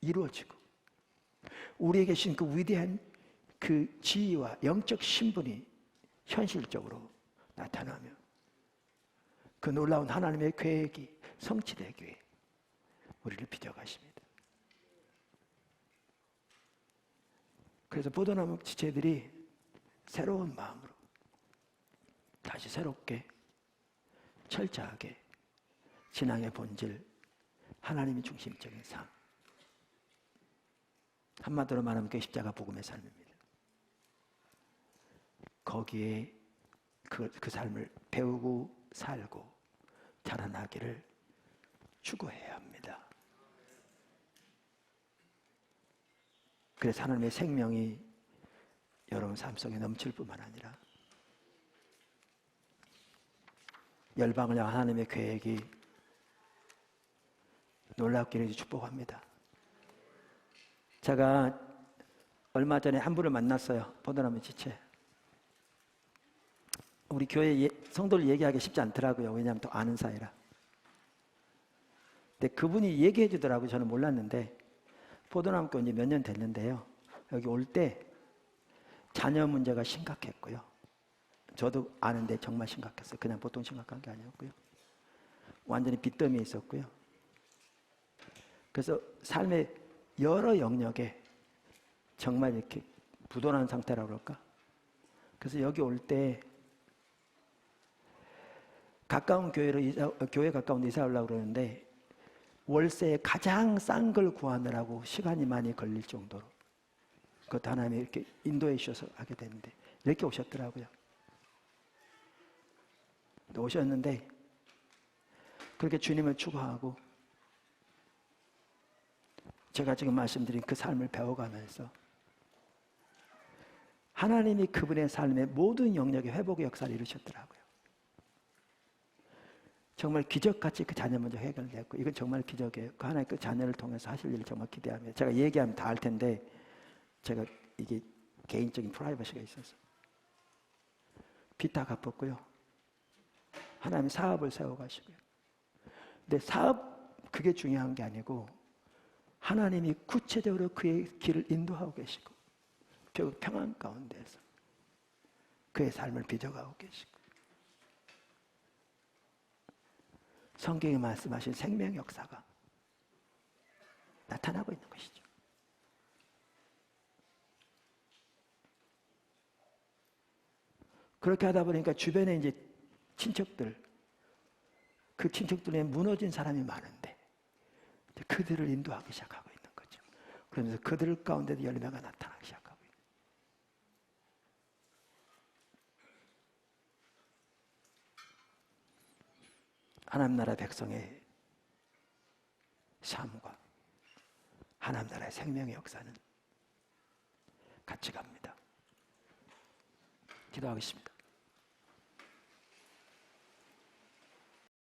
이루어지고 우리에게 주신 그 위대한 그 지위와 영적 신분이 현실적으로 나타나며 그 놀라운 하나님의 계획이 성취되기 위해 우리를 빚어가십니다. 그래서 포도나무 지체들이 새로운 마음으로 다시 새롭게 철저하게 신앙의 본질, 하나님이 중심적인 삶, 한마디로 말하면 그 십자가 복음의 삶입니다. 거기에 그 삶을 배우고 살고 자라나기를 추구해야 합니다. 그래서 하나님의 생명이 여러분 삶 속에 넘칠 뿐만 아니라 열방을 향한 하나님의 계획이 놀랍기를 축복합니다. 제가 얼마 전에 한 분을 만났어요. 포도나무 지체. 우리 교회 성도를 얘기하기 쉽지 않더라고요. 왜냐하면 또 아는 사이라. 근데 그분이 얘기해 주더라고요. 저는 몰랐는데 포도나무 교회 이제 몇 년 됐는데요. 여기 올 때 자녀 문제가 심각했고요. 저도 아는데 정말 심각했어요. 그냥 보통 심각한 게 아니었고요. 완전히 빚더미에 있었고요. 그래서 삶의 여러 영역에 정말 이렇게 부도난 상태라고 그럴까? 그래서 여기 올 때 가까운 교회 가까운 데 이사 오려고 그러는데 월세에 가장 싼 걸 구하느라고 시간이 많이 걸릴 정도로 그것도 하나님이 이렇게 인도해 주셔서 하게 됐는데 이렇게 오셨더라고요. 오셨는데 그렇게 주님을 추구하고 제가 지금 말씀드린 그 삶을 배워가면서 하나님이 그분의 삶의 모든 영역의 회복의 역사를 이루셨더라고요. 정말 기적같이 그 자녀 문제 해결됐고 이건 정말 기적이에요. 그 하나님 그 자녀를 통해서 하실 일을 정말 기대하며 제가 얘기하면 다 알 텐데 제가 이게 개인적인 프라이버시가 있어서 빚 다 갚았고요. 하나님이 사업을 세워가시고요. 근데 사업 그게 중요한 게 아니고 하나님이 구체적으로 그의 길을 인도하고 계시고 결국 평안 가운데서 그의 삶을 빚어가고 계시고 성경이 말씀하신 생명 역사가 나타나고 있는 것이죠. 그렇게 하다 보니까 주변에 이제 친척들, 그 친척들에 무너진 사람이 많은데 그들을 인도하기 시작하고 있는 거죠. 그러면서 그들 가운데도 열매가 나타나기 시작하고 있는 거예요. 하나님 나라 백성의 삶과 하나님 나라의 생명의 역사는 같이 갑니다. 기도하겠습니다.